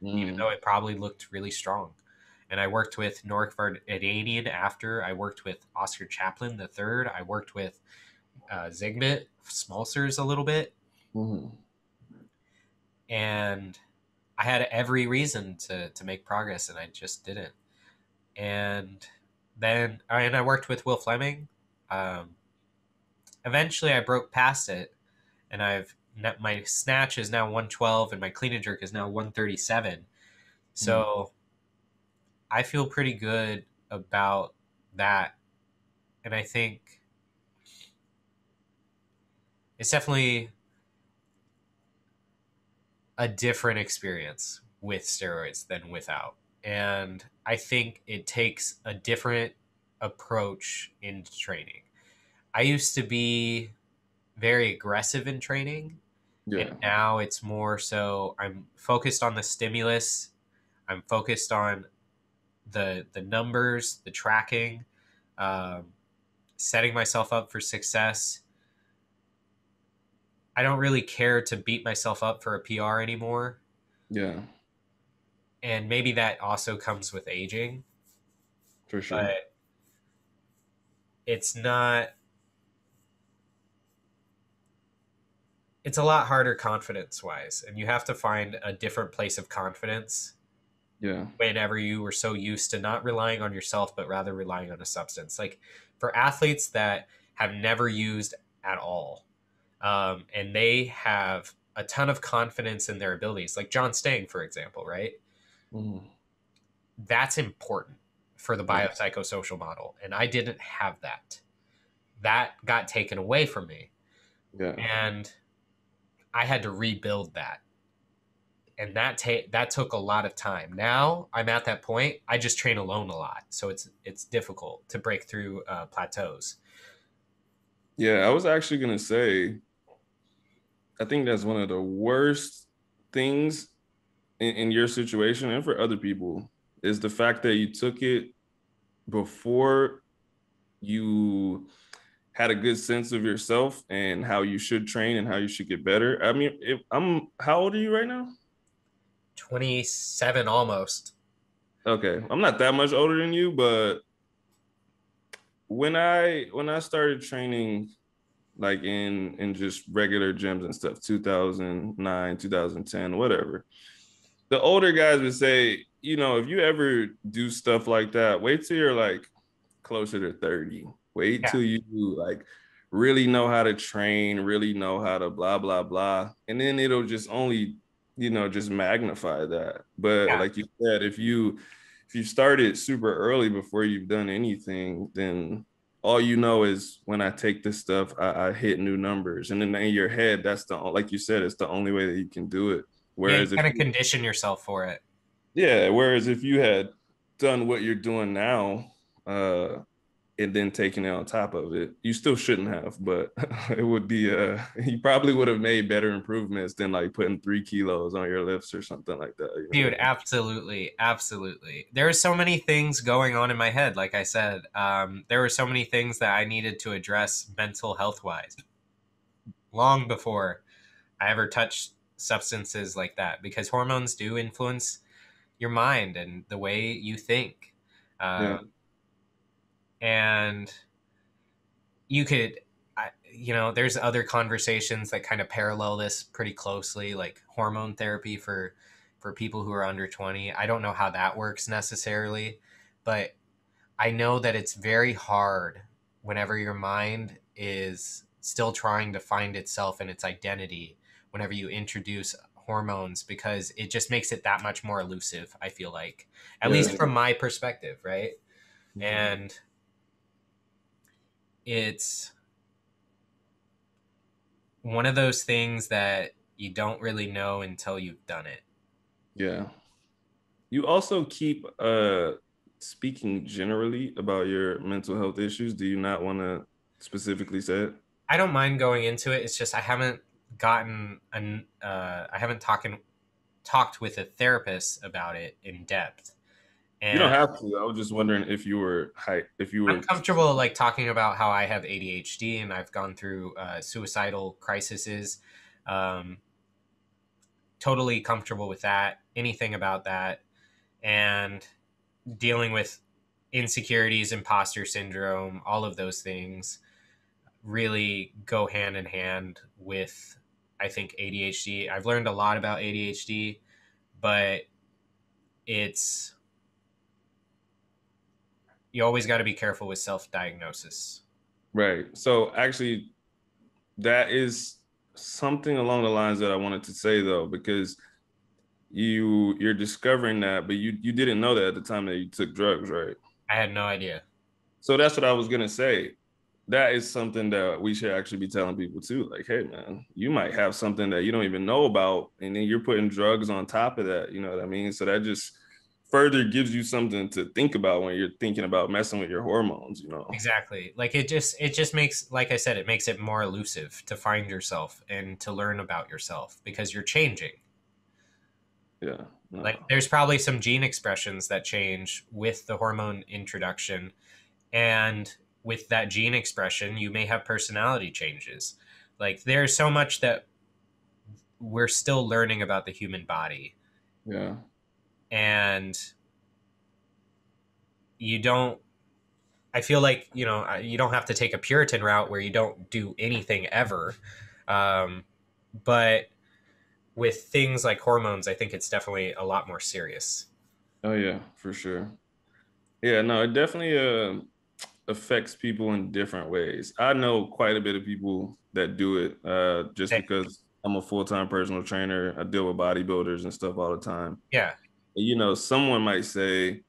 even Mm. though it probably looked really strong. And I worked with Norik Vardanian after. I worked with Oscar Chaplin the third. I worked with Zigbit, Smolcers a little bit, Mm. and I had every reason to make progress, and I just didn't. And then, and I worked with Will Fleming. Um, Eventually, I broke past it, and my snatch is now 112, and my clean and jerk is now 137. Mm. So I feel pretty good about that, and I think it's definitely a different experience with steroids than without. And I think it takes a different approach in training. I used to be very aggressive in training, and Yeah. now it's more so I'm focused on the stimulus, I'm focused on the numbers, the tracking, um, setting myself up for success. I don't really care to beat myself up for a PR anymore. Yeah, And maybe that also comes with aging, for sure. but it's not, it's a lot harder confidence wise. And you have to find a different place of confidence Yeah. whenever you were so used to not relying on yourself, but rather relying on a substance. Like for athletes that have never used at all, and they have a ton of confidence in their abilities, like John Stang, for example, right? Mhm. That's important for the Yeah. biopsychosocial model. And I didn't have that. That got taken away from me. Yeah. And I had to rebuild that. And that took a lot of time. Now I'm at that point. I just train alone a lot, so it's difficult to break through plateaus. Yeah. I was actually gonna say, I think that's one of the worst things in your situation and for other people is the fact that you took it before you had a good sense of yourself and how you should train and how you should get better. I mean, if I'm how old are you right now? 27 almost. Okay, I'm not that much older than you, but when I started training like in just regular gyms and stuff, 2009, 2010, whatever. The older guys would say, if you ever do stuff like that, wait till you're like closer to 30. Wait Yeah, till you like really know how to train, really know how to blah blah blah. And then it'll just only, just magnify that. But yeah, like you said, if you started super early before you've done anything, then all you know is when I take this stuff, I hit new numbers. And then in your head, that's like you said, it's the only way that you can do it. yeah. You Whereas if kind of you condition yourself for it. Yeah, whereas if you had done what you're doing now, uh, and then taking it on top of it, you still shouldn't have, but it would be you probably would have made better improvements than like putting 3 kilos on your lifts or something like that. You know what Dude, I mean? absolutely, absolutely. There are so many things going on in my head. Like I said, there were so many things that I needed to address mental health wise long before I ever touched substances like that, because hormones do influence your mind and the way you think. Yeah, And you could, there's other conversations that kind of parallel this pretty closely, like hormone therapy for people who are under 20. I don't know how that works necessarily, but I know that it's very hard whenever your mind is still trying to find itself and its identity whenever you introduce hormones, because it just makes it that much more elusive, I feel like, at least yeah. from my perspective, right? Mhm. And it's one of those things that you don't really know until you've done it. Yeah. You also keep speaking generally about your mental health issues. Do you not want to specifically say it? I don't mind going into it. It's just I haven't I haven't talked with a therapist about it in depth. You don't And have to. I was just wondering if you I'm were comfortable like talking about how I have ADHD and I've gone through suicidal crises. Um, totally comfortable with that. Anything about that, and dealing with insecurities, imposter syndrome, all of those things really go hand in hand with, I think, ADHD. I've learned a lot about ADHD, but it's, you always got to be careful with self-diagnosis. right. So actually, that is something along the lines that I wanted to say though, because you're discovering that, but you didn't know that at the time that you took drugs, right? I had no idea. So that's what I was gonna say. That is something that we should actually be telling people too. Like, hey man, you might have something that you don't even know about, and then you're putting drugs on top of that. You know what I mean? So that just further gives you something to think about when you're thinking about messing with your hormones, you know? Exactly. Like it just makes, like I said, it makes it more elusive to find yourself and to learn about yourself because you're changing. Yeah. Like No. there's probably some gene expressions that change with the hormone introduction, and with that gene expression you may have personality changes. Like there's so much that we're still learning about the human body. Yeah. And you don't, I feel like, you don't have to take a Puritan route where you don't do anything ever. Um, but with things like hormones, I think it's definitely a lot more serious. Oh yeah, for sure. Yeah, no, it definitely affects people in different ways. I know quite a bit of people that do it just because I'm a full-time personal trainer. I deal with bodybuilders and stuff all the time. Yeah. You know, someone might say,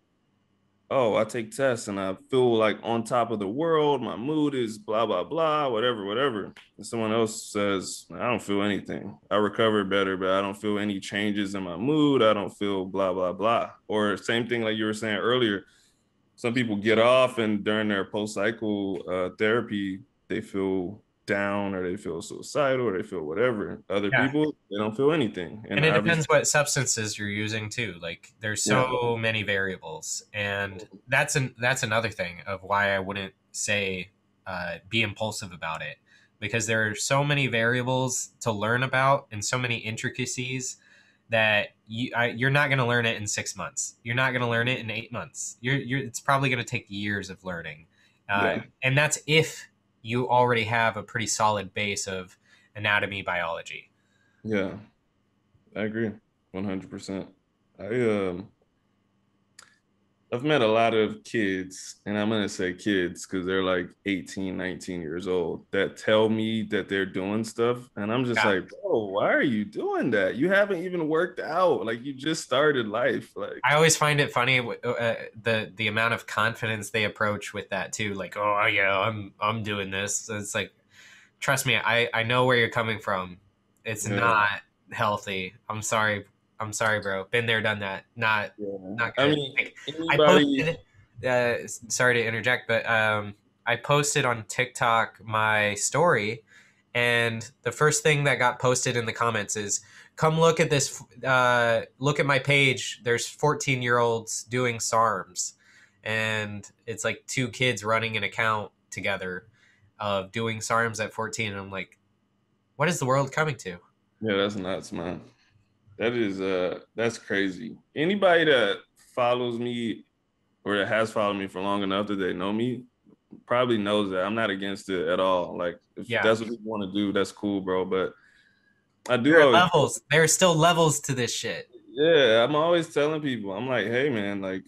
"Oh, I take tests and I feel like on top of the world. My mood is blah blah blah, whatever, whatever." And someone else says, "I don't feel anything. I recover better, but I don't feel any changes in my mood. I don't feel blah blah blah." Or same thing like you were saying earlier, some people get off and during their post-cycle therapy they feel down or they feel suicidal or they feel whatever. Other Yeah. people, they don't feel anything, and And it obviously, depends what substances you're using too. Like there's yeah, so many variables, and that's another thing of why I wouldn't say be impulsive about it, because there are so many variables to learn about and so many intricacies that you're not going to learn it in 6 months. You're not going to learn it in 8 months. It's probably going to take years of learning, yeah, and that's if you already have a pretty solid base of anatomy, biology. yeah, I agree 100%. I I've met a lot of kids, and I'm gonna say kids because they're like 18, 19 years old, that tell me that they're doing stuff. And I'm just Yeah. like, bro, why are you doing that? You haven't even worked out. Like you just started life. Like, I always find it funny the amount of confidence they approach with that too. Like, oh yeah, I'm doing this. So it's like, trust me, I know where you're coming from. It's yeah, not healthy. I'm sorry, bro. Been there, done that. yeah. Not I good. mean, Like, I anybody, posted. Sorry to interject, but I posted on TikTok my story, and the first thing that got posted in the comments is, "Come look at this. Look at my page. There's 14-year-olds doing SARMs, and it's like two kids running an account together of doing SARMs at 14." And I'm like, what is the world coming to? yeah, that's nuts, man. That's crazy. Anybody that follows me or that has followed me for long enough that they know me probably knows that I'm not against it at all. Like if Yeah, that's what you want to do, that's cool, bro. But I do there are always, levels. There are still levels to this shit. yeah, I'm always telling people, I'm like, hey man, like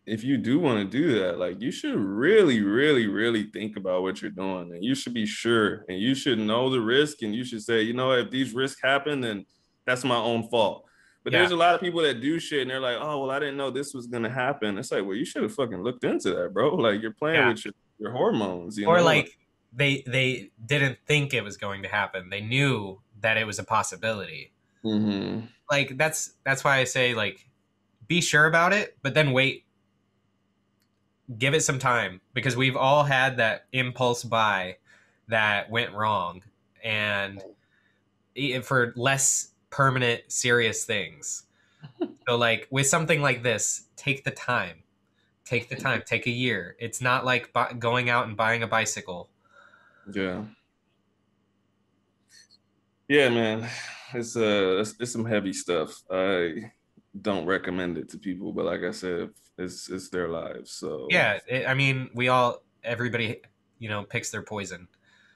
if you do want to do that, like you should really, really, really think about what you're doing, and you should be sure, and you should know the risk, and you should say, you know, if these risks happen, then that's my own fault. But Yeah, there's a lot of people that do shit, and they're like, oh well, I didn't know this was gonna happen. It's like, well, you should have fucking looked into that, bro. Like you're playing yeah. with your hormones, you Or know? Like, like they didn't think it was going to happen. They knew that it was a possibility. mm-hmm. Like that's why I say, like, be sure about it, but then wait, give it some time, because we've all had that impulse buy that went wrong, and for less permanent serious things. So like with something like this, take the time. Take the time. Take a year. It's not like going out and buying a bicycle. Yeah. Yeah, man, it's some heavy stuff. I don't recommend it to people, but like I said, it's their lives. So Yeah, I mean, everybody, picks their poison.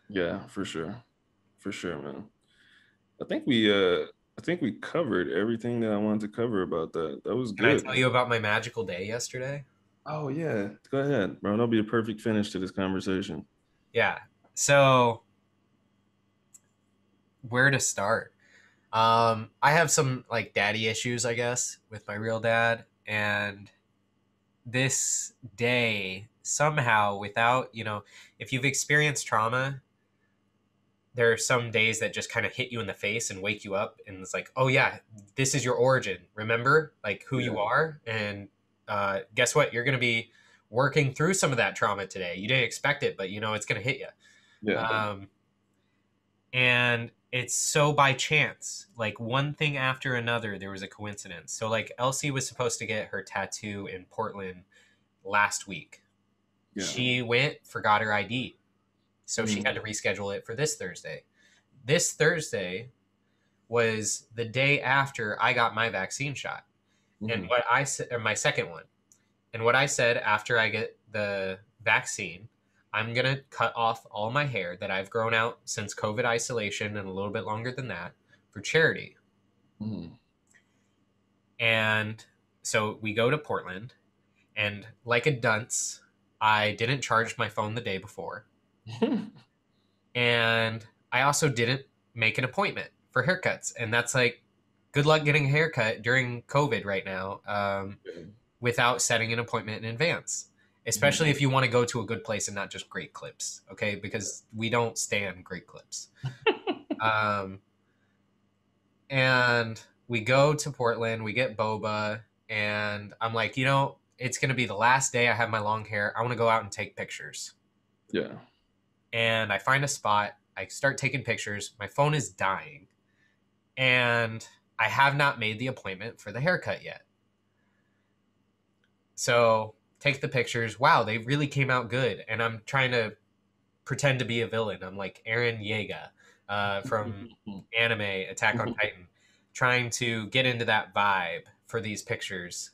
yeah, for sure, man. I think I think we covered everything that I wanted to cover about that. That was Can I good, tell man. you about my magical day yesterday? Oh yeah, go ahead, bro. That'll be a perfect finish to this conversation. Yeah. So, where to start? I have some like daddy issues, I guess, with my real dad, and this day somehow, without, if you've experienced trauma, there are some days that just kind of hit you in the face and wake you up, and it's like, oh yeah, this is your origin. Remember, like, who you Yeah, are, and guess what? You're going to be working through some of that trauma today. You didn't expect it, but it's going to hit you. yeah, Um, and it's so by chance, like one thing after another, there was a coincidence. So like Elsie was supposed to get her tattoo in Portland last week. yeah. She went, forgot her ID. So she had to reschedule it for this Thursday. This Thursday was the day after I got my vaccine shot. And what I said, or my second one, and what I said after I get the vaccine, I'm going to cut off all my hair that I've grown out since COVID isolation and a little bit longer than that for charity. And so we go to Portland, and like a dunce, I didn't charge my phone the day before. And I also didn't make an appointment for haircuts. And that's like, good luck getting a haircut during COVID right now without setting an appointment in advance, especially if you want to go to a good place and not just Great Clips, okay? Because we don't stand Great Clips. And we go to Portland, we get boba, and I'm like, you know, it's going to be the last day I have my long hair. I want to go out and take pictures. Yeah. And I find a spot. I start taking pictures. My phone is dying. And I have not made the appointment for the haircut yet. So take the pictures. Wow, they really came out good. And I'm trying to pretend to be a villain. I'm like Eren Yeager from anime Attack on Titan, trying to get into that vibe for these pictures.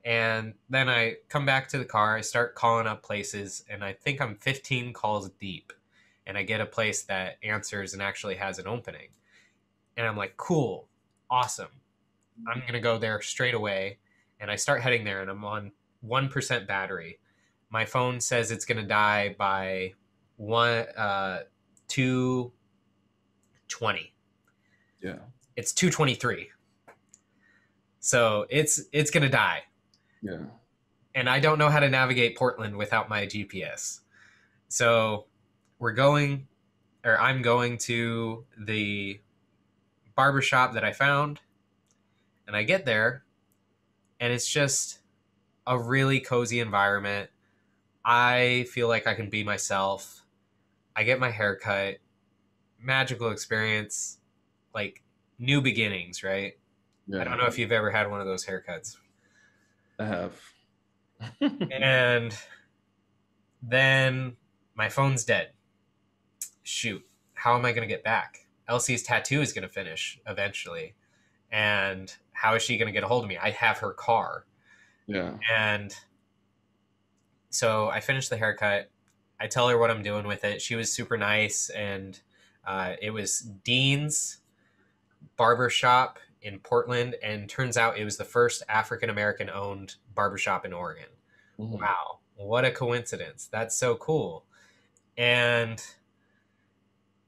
And then I come back to the car. I start calling up places, and I think I'm 15 calls deep. And I get a place that answers and actually has an opening. And I'm like, cool, awesome. I'm going to go there straight away. And I start heading there, and I'm on 1% battery. My phone says it's going to die by 2:20. Yeah. It's 2:23. So it's going to die. Yeah. And I don't know how to navigate Portland without my GPS. So I'm going to the barbershop that I found, and I get there, and it's just a really cozy environment. I feel like I can be myself. I get my hair cut. Magical experience, like new beginnings, right? Yeah. I don't know if you've ever had one of those haircuts. I have. And then my phone's dead. Shoot, how am I going to get back? Elsie's tattoo is going to finish eventually. And how is she going to get a hold of me? I have her car. Yeah. And so I finished the haircut. I tell her what I'm doing with it. She was super nice. And it was Dean's Barbershop in Portland. And turns out it was the first African-American owned barbershop in Oregon. Wow. What a coincidence. That's so cool. And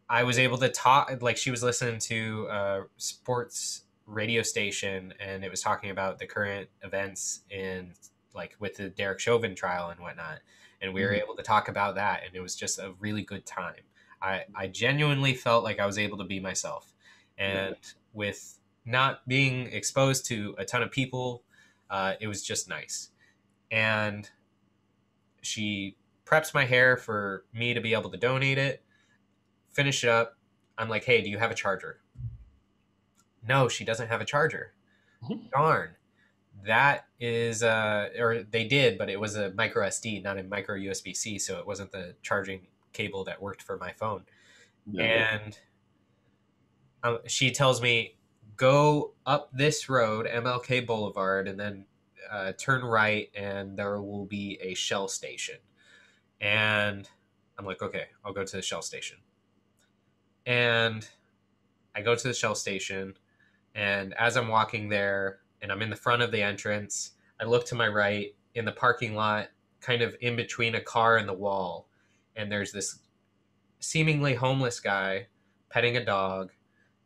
I was able to talk, like she was listening to a sports radio station, and it was talking about the current events in, like, with the Derek Chauvin trial and whatnot. And we were able to talk about that, and it was just a really good time. I genuinely felt like I was able to be myself. And with not being exposed to a ton of people, it was just nice. And she preps my hair for me to be able to donate it, finish it up. I'm like, hey, do you have a charger? No, she doesn't have a charger. Darn. That is, or they did, but it was a micro SD, not a micro USB-C, so it wasn't the charging cable that worked for my phone. Yeah. And she tells me, go up this road, MLK Boulevard, and then turn right, and there will be a Shell station. And I'm like, okay, I'll go to the Shell station. And I go to the Shell station, and as I'm walking there, and I'm in the front of the entrance, I look to my right in the parking lot, kind of in between a car and the wall, and there's this seemingly homeless guy petting a dog,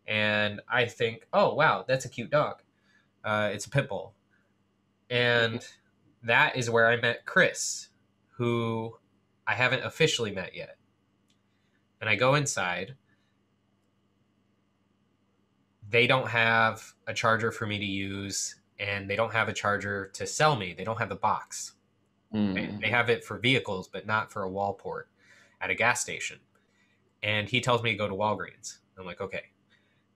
and I think, oh, wow, that's a cute dog. It's a pit bull. And that is where I met Chris, who I haven't officially met yet. And I go inside. They don't have a charger for me to use, and they don't have a charger to sell me. They don't have the box. They have it for vehicles, but not for a wall port at a gas station. And he tells me to go to Walgreens. I'm like, okay,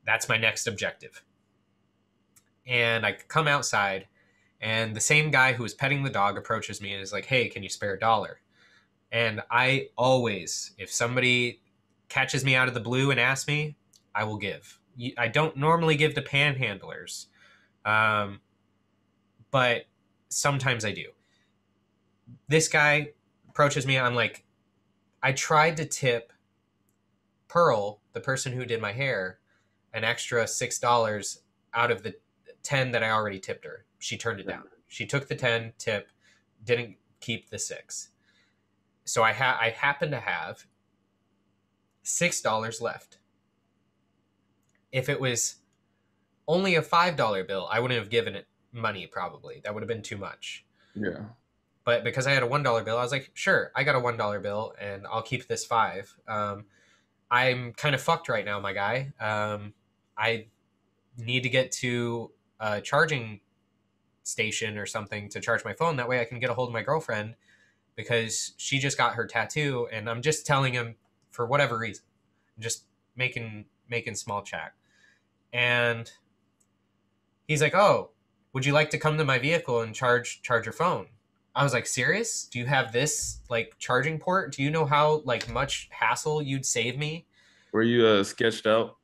that's my next objective. And I come outside, and the same guy who was petting the dog approaches me and is like, hey, can you spare $1? And I always, if somebody catches me out of the blue and asks me, I will give. I don't normally give to panhandlers, um, but sometimes I do. This guy approaches me. I'm like, I tried to tip Pearl, the person who did my hair, an extra $6 out of the 10 that I already tipped her. She turned it down. She took the 10 tip, didn't keep the 6. So I happen to have $6 left. If it was only a $5 bill, I wouldn't have given it money probably. That would have been too much. Yeah. But because I had a $1 bill, I was like, sure, I got a $1 bill and I'll keep this 5. I'm kind of fucked right now, my guy. I need to get to a charging station or something to charge my phone. That way I can get a hold of my girlfriend because she just got her tattoo, and I'm just telling him for whatever reason. I'm just making small chat. And he's like, "Oh, would you like to come to my vehicle and charge your phone?" I was like, "Serious? Do you have this like charging port? Do you know how like much hassle you'd save me?" Were you sketched out?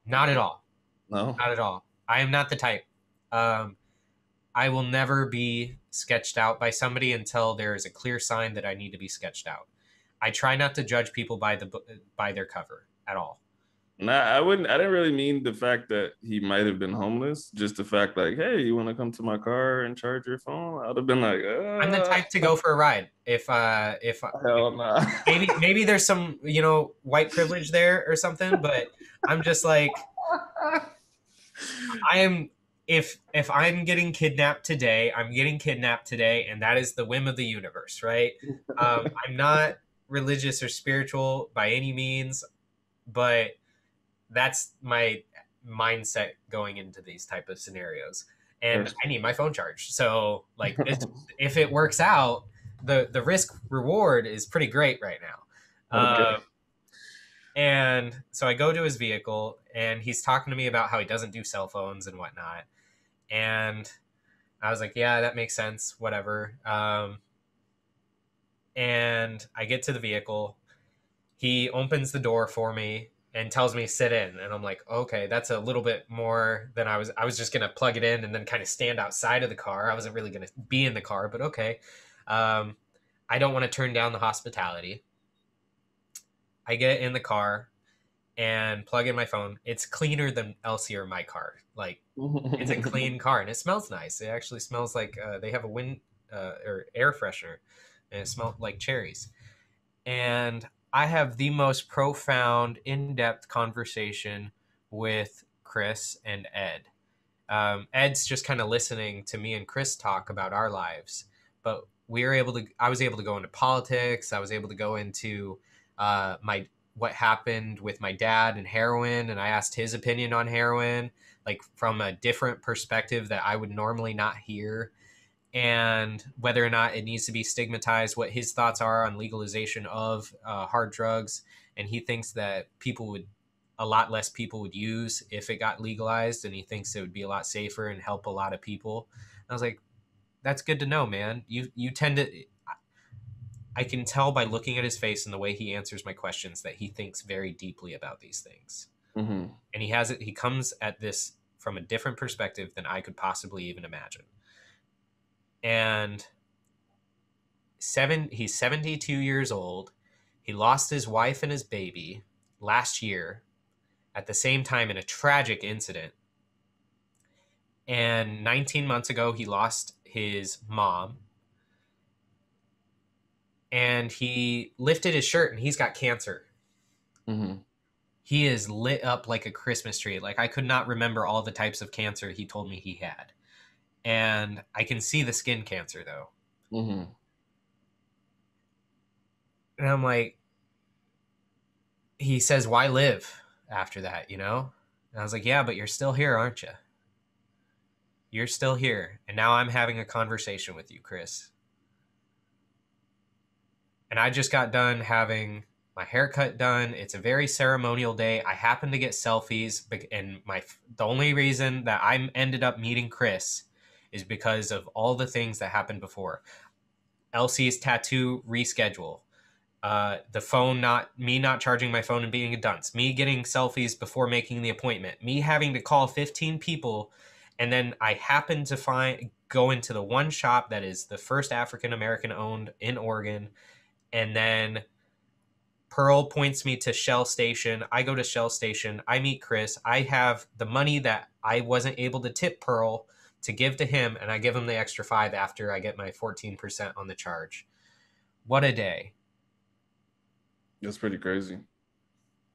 Not at all. No. Not at all. I am not the type. I will never be sketched out by somebody until there is a clear sign that I need to be sketched out. I try not to judge people by their cover at all. Nah, I wouldn't. I didn't really mean the fact that he might have been homeless. Just the fact, like, hey, you want to come to my car and charge your phone? I'd have been like, I'm the type to go for a ride. If hell nah. maybe there's some white privilege there or something, but I'm just like, I am. If I'm getting kidnapped today, I'm getting kidnapped today, and that is the whim of the universe, right? I'm not religious or spiritual by any means, but that's my mindset going into these type of scenarios. And I need my phone charged. So like if it works out, the risk reward is pretty great right now. Okay. And so I go to his vehicle and he's talking to me about how he doesn't do cell phones and whatnot. And I was like, yeah, that makes sense. Whatever. And I get to the vehicle. He opens the door for me and tells me sit in, and I'm like, okay, that's a little bit more than I was just gonna plug it in and then kind of stand outside of the car. I wasn't really gonna be in the car, but okay. I don't want to turn down the hospitality. I get in the car and plug in my phone. It's cleaner than Elsie or my car. Like, it's a clean car and it smells nice. It actually smells like they have a wind or air freshener, and it smells like cherries. And I have the most profound, in-depth conversation with Chris and Ed. Ed's just kind of listening to me and Chris talk about our lives, but I was able to go into politics. I was able to go into what happened with my dad and heroin, and I asked his opinion on heroin, like from a different perspective that I would normally not hear, and whether or not it needs to be stigmatized, what his thoughts are on legalization of hard drugs. And he thinks that a lot less people would use if it got legalized, and he thinks it would be a lot safer and help a lot of people. And I was like, that's good to know, man. You tend to, I can tell by looking at his face and the way he answers my questions that he thinks very deeply about these things. Mm-hmm. And he comes at this from a different perspective than I could possibly even imagine. And he's 72 years old. He lost his wife and his baby last year at the same time in a tragic incident. And 19 months ago, he lost his mom. And he lifted his shirt and he's got cancer. Mm-hmm. He is lit up like a Christmas tree. Like, I could not remember all the types of cancer he told me he had. And I can see the skin cancer, though. Mm-hmm. And I'm like, he says, why live after that, And I was like, yeah, but you're still here, aren't you? You're still here. And now I'm having a conversation with you, Chris. And I just got done having my haircut done. It's a very ceremonial day. I happened to get selfies. And the only reason that I ended up meeting Chris is because of all the things that happened before. Elsie's tattoo reschedule. The phone, not charging my phone and being a dunce, me getting selfies before making the appointment, me having to call 15 people, and then I happen to go into the one shop that is the first African American owned in Oregon, and then Pearl points me to Shell Station. I go to Shell Station. I meet Chris. I have the money that I wasn't able to tip Pearl to give to him, and I give him the extra 5 after I get my 14% on the charge. What a day. That's pretty crazy.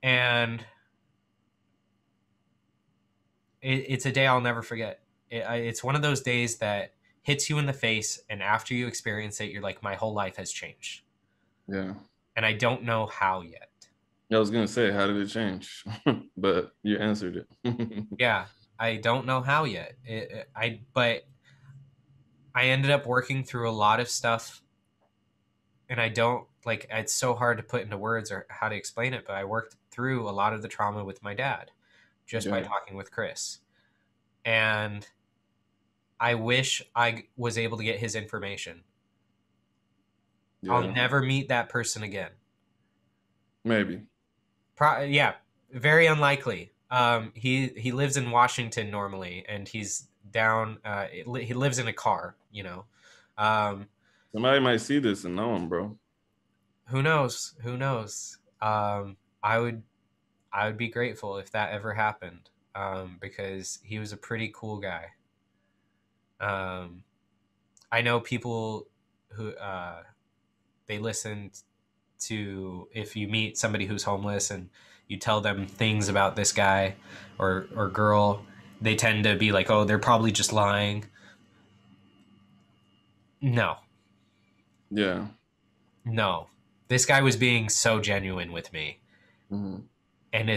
And it's a day I'll never forget. It's one of those days that hits you in the face, and after you experience it, you're like, my whole life has changed. Yeah. And I don't know how yet. I was gonna say, how did it change? But you answered it. Yeah, I don't know how yet. But I ended up working through a lot of stuff, and I don't like. It's so hard to put into words or how to explain it. But I worked through a lot of the trauma with my dad, just by talking with Chris, and I wish I was able to get his information. Yeah. I'll never meet that person again. Maybe. Yeah, very unlikely. He lives in Washington normally, and he's down. He lives in a car, you know. Somebody might see this and know him, bro. Who knows? Who knows? I would be grateful if that ever happened, because he was a pretty cool guy. I know people who they listen to, if you meet somebody who's homeless and you tell them things about this guy or girl, they tend to be like, oh, they're probably just lying. No. Yeah. No. This guy was being so genuine with me. Mm-hmm. And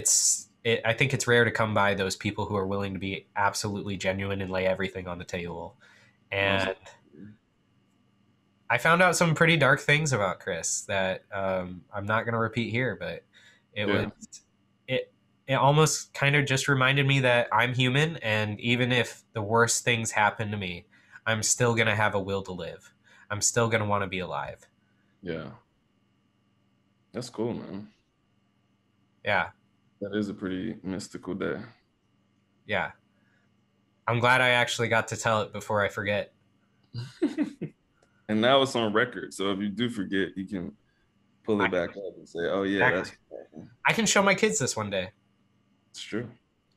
I think it's rare to come by those people who are willing to be absolutely genuine and lay everything on the table. And awesome. I found out some pretty dark things about Chris that I'm not going to repeat here, but it almost kind of just reminded me that I'm human, and even if the worst things happen to me, I'm still going to have a will to live. I'm still going to want to be alive. Yeah. That's cool, man. Yeah. That is a pretty mystical day. Yeah. I'm glad I actually got to tell it before I forget. And now it's on record. So if you do forget, you can pull it back up and say, oh, yeah, exactly. I can show my kids this one day. It's true.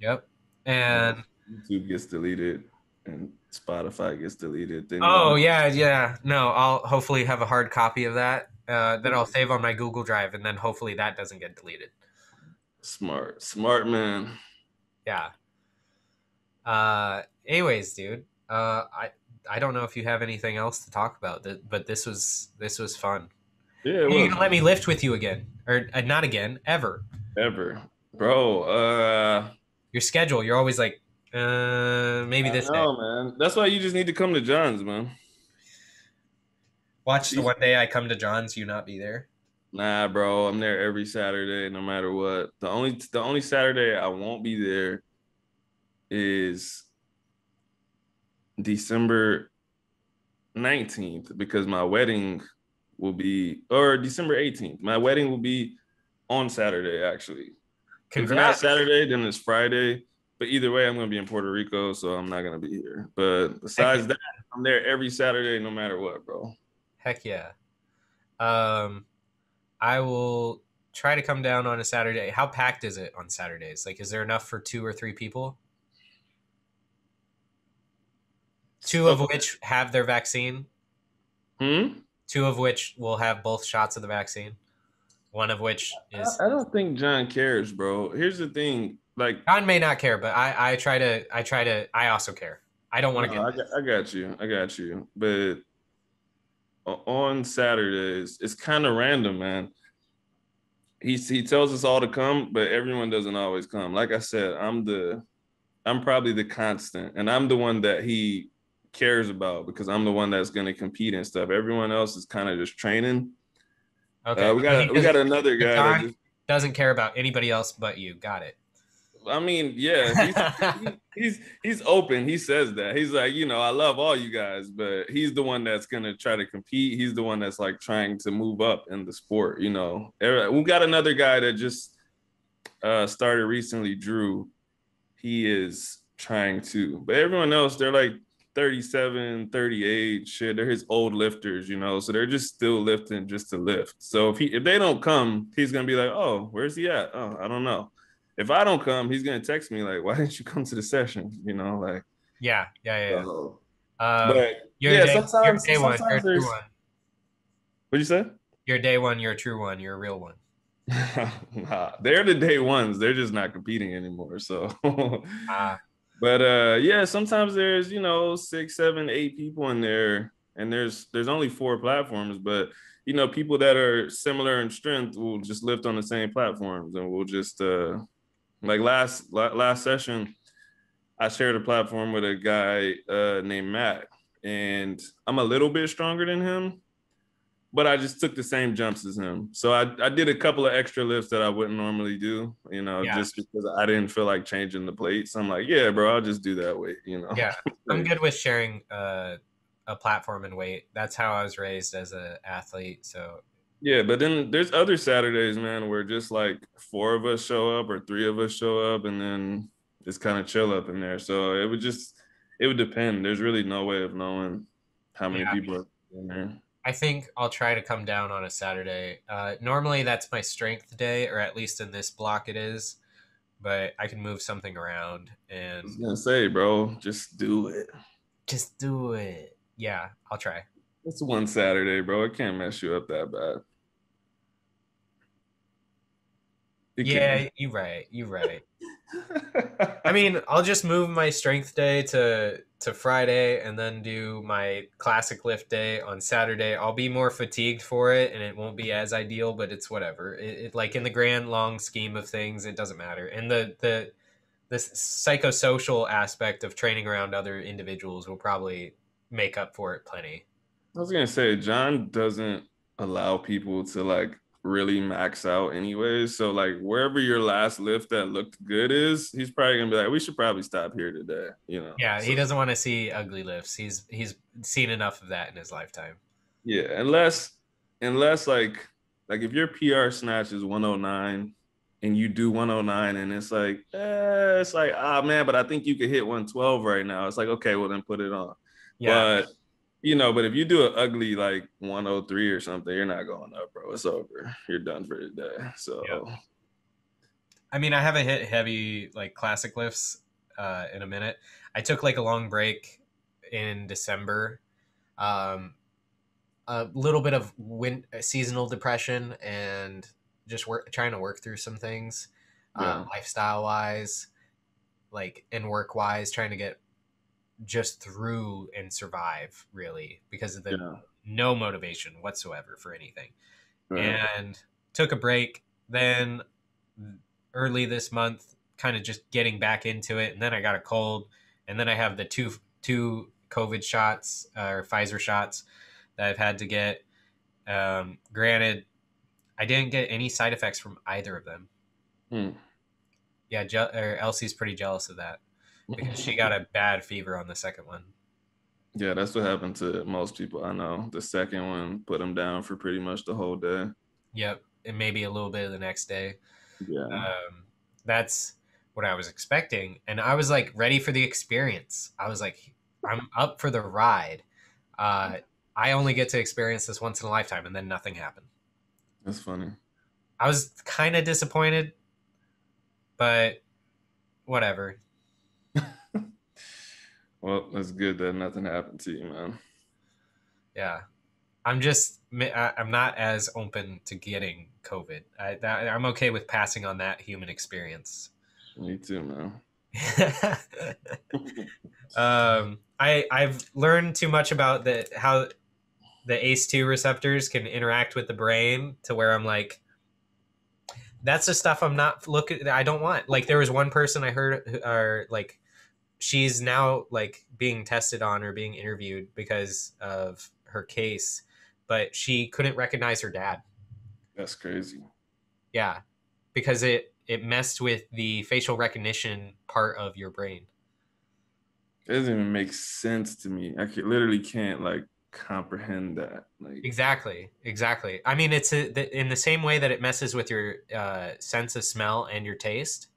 Yep. And YouTube gets deleted and Spotify gets deleted. Then yeah. No, I'll hopefully have a hard copy of that that I'll save on my Google Drive, and then hopefully that doesn't get deleted. Smart man. Yeah. Anyways, dude, I don't know if you have anything else to talk about, but this was fun. Yeah, you're gonna let me lift with you again, or not again, ever, bro. Your schedule, you're always like, maybe this day. Man. That's why you just need to come to John's, man. Watch the one day I come to John's, you not be there. Nah, bro, I'm there every Saturday, no matter what. The only Saturday I won't be there is December 19th, because my wedding will be, or December 18th. My wedding will be on Saturday, actually. Congrats. If not Saturday, then it's Friday. But either way, I'm going to be in Puerto Rico, so I'm not going to be here. But besides that, I'm there every Saturday, no matter what, bro. Heck yeah. I will try to come down on a Saturday. How packed is it on Saturdays? Like, is there enough for 2 or 3 people? 2 of which have their vaccine? 2 of which will have both shots of the vaccine? 1 of which is... I don't think John cares, bro. Here's the thing. Like, John may not care, but I also care. I don't want to get... I got you. But on Saturdays, it's kind of random, man. He tells us all to come, but everyone doesn't always come. Like I said, I'm probably the constant, and I'm the one that he cares about because I'm the one that's going to compete and stuff. Everyone else is kind of just training. Okay. We got another guy that doesn't care about anybody else but you. Got it. I mean, yeah, he's open. He says that. He's like, I love all you guys, but he's the one that's gonna try to compete. He's the one that's like trying to move up in the sport. We got another guy that just started recently, Drew. He is trying to, but everyone else, they're like 37, 38, shit. They're his old lifters, so they're just still lifting just to lift. So if they don't come, he's gonna be like, oh, where's he at? Oh, I don't know. If I don't come, he's gonna text me like, why didn't you come to the session? Like, yeah. so, Um, but you're a yeah, you're a day one. You're sometimes a true there's, one. what'd you say? You're a day one. You're a true one. You're a real one. Nah, they're the day ones. They're just not competing anymore. So Ah, but yeah, sometimes there's, 6, 7, 8 people in there, and there's only 4 platforms, but people that are similar in strength will just lift on the same platforms, and we'll just like last session, I shared a platform with a guy named Matt, and I'm a little bit stronger than him, but I just took the same jumps as him. So I did a couple of extra lifts that I wouldn't normally do, yeah, just because I didn't feel like changing the plates. I'm like, yeah, bro, I'll just do that weight. yeah. I'm Like, good with sharing a platform and weight. That's how I was raised as an athlete. So yeah, but then there's other Saturdays, man, where just like 4 of us show up or 3 of us show up, and then it's kind of chill up in there. So it would depend. There's really no way of knowing how many yeah, people are in there. I think I'll try to come down on a Saturday. Normally that's my strength day, or at least in this block it is. But I can move something around I was and gonna say, bro, just do it. just do it. Yeah, I'll try. It's one Saturday, bro. It can't mess you up that bad. It Yeah, can. you're right. You're right. I mean, I'll just move my strength day to Friday and then do my classic lift day on Saturday. I'll be more fatigued for it and it won't be as ideal, but it's whatever. It like in the grand long scheme of things, it doesn't matter. And the psychosocial aspect of training around other individuals will probably make up for it plenty. I was gonna say John doesn't allow people to like really max out anyways. So like wherever your last lift that looked good is, he's probably gonna be like, we should probably stop here today. Yeah, So he doesn't want to see ugly lifts. He's seen enough of that in his lifetime. yeah, unless like if your PR snatch is 109 and you do 109 and it's like, ah man, but I think you could hit 112 right now. It's like, okay, well then put it on. Yeah, But but if you do an ugly like 103 or something, you're not going up, bro. It's over. You're done for the day. yeah. So I mean, I haven't hit heavy like classic lifts in a minute. I took like a long break in December. Um, a little bit of seasonal depression and just trying to work through some things, yeah, lifestyle wise, like and work wise, trying to get just through and survive really because of the yeah, no motivation whatsoever for anything. right. And took a break. Then early this month, kind of just getting back into it, and then I got a cold, and then I have the two COVID shots or Pfizer shots that I've had to get. Granted, I didn't get any side effects from either of them. Hmm. Yeah, Elsie's pretty jealous of that because she got a bad fever on the second one. Yeah, that's what happened to most people I know. The second one put them down for pretty much the whole day. Yep, and maybe a little bit of the next day. Yeah, That's what I was expecting, and I was like ready for the experience. I was like, I'm up for the ride. Uh, I only get to experience this once in a lifetime, and then nothing happened. that's funny. I was kind of disappointed, but whatever. Well, that's good that nothing happened to you, man. Yeah, I'm not as open to getting COVID. I'm okay with passing on that human experience. Me too, man. I've learned too much about how the ACE2 receptors can interact with the brain to where I'm like, that's the stuff I'm not looking. I don't want. Like there was one person I heard, or like she's now like being tested on or being interviewed because of her case, but she couldn't recognize her dad. That's crazy. Yeah, because it messed with the facial recognition part of your brain. It doesn't even make sense to me. Literally can't like comprehend that. Like, Exactly, exactly. I mean, in the same way that it messes with your sense of smell and your taste,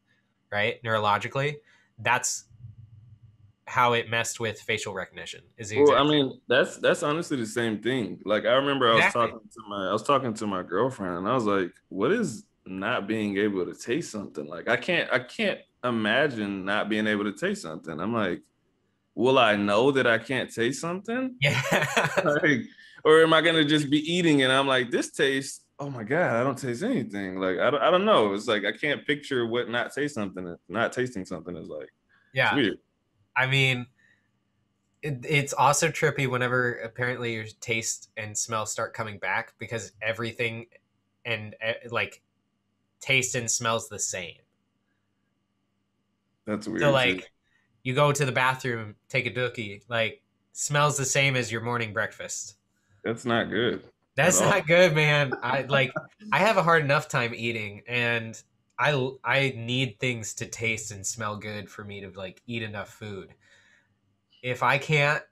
right? Neurologically, that's how it messed with facial recognition. Is the well, I exact mean, that's honestly the same thing. Like, I remember exactly. I was talking to my girlfriend, and I was like, "What is not being able to taste something? Like, I can't imagine not being able to taste something." I'm like, "Will I know that I can't taste something? Yeah, Like, or am I gonna just be eating and I'm like, this tastes? Oh my god, I don't taste anything. Like, I don't know. It's like I can't picture what not tasting something is like. It's yeah. weird. I mean, it's also trippy whenever apparently your taste and smell start coming back because everything and like taste and smells the same. That's So weird too. like you go to the bathroom, take a dookie, like smells the same as your morning breakfast. That's not good at That's all. not good, man. I have a hard enough time eating and I need things to taste and smell good for me to like eat enough food. If I can't,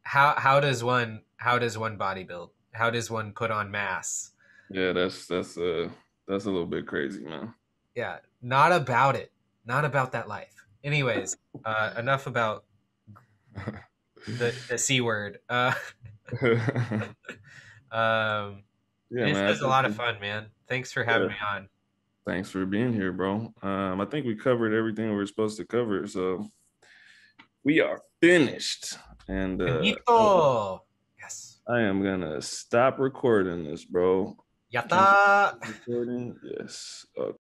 how does one bodybuild? How does one put on mass? Yeah, that's a little bit crazy, man. Yeah, not about it. Not about that life. Anyways, enough about the C word. Um, Yeah, this man. I was a think lot of fun, man. Thanks for having yeah. me on. Thanks for being here, bro. I think we covered everything we were supposed to cover, so we are finished. And Benito. Yes. I am gonna stop recording this, bro. Yatta. Can you stop recording? Yes. Okay.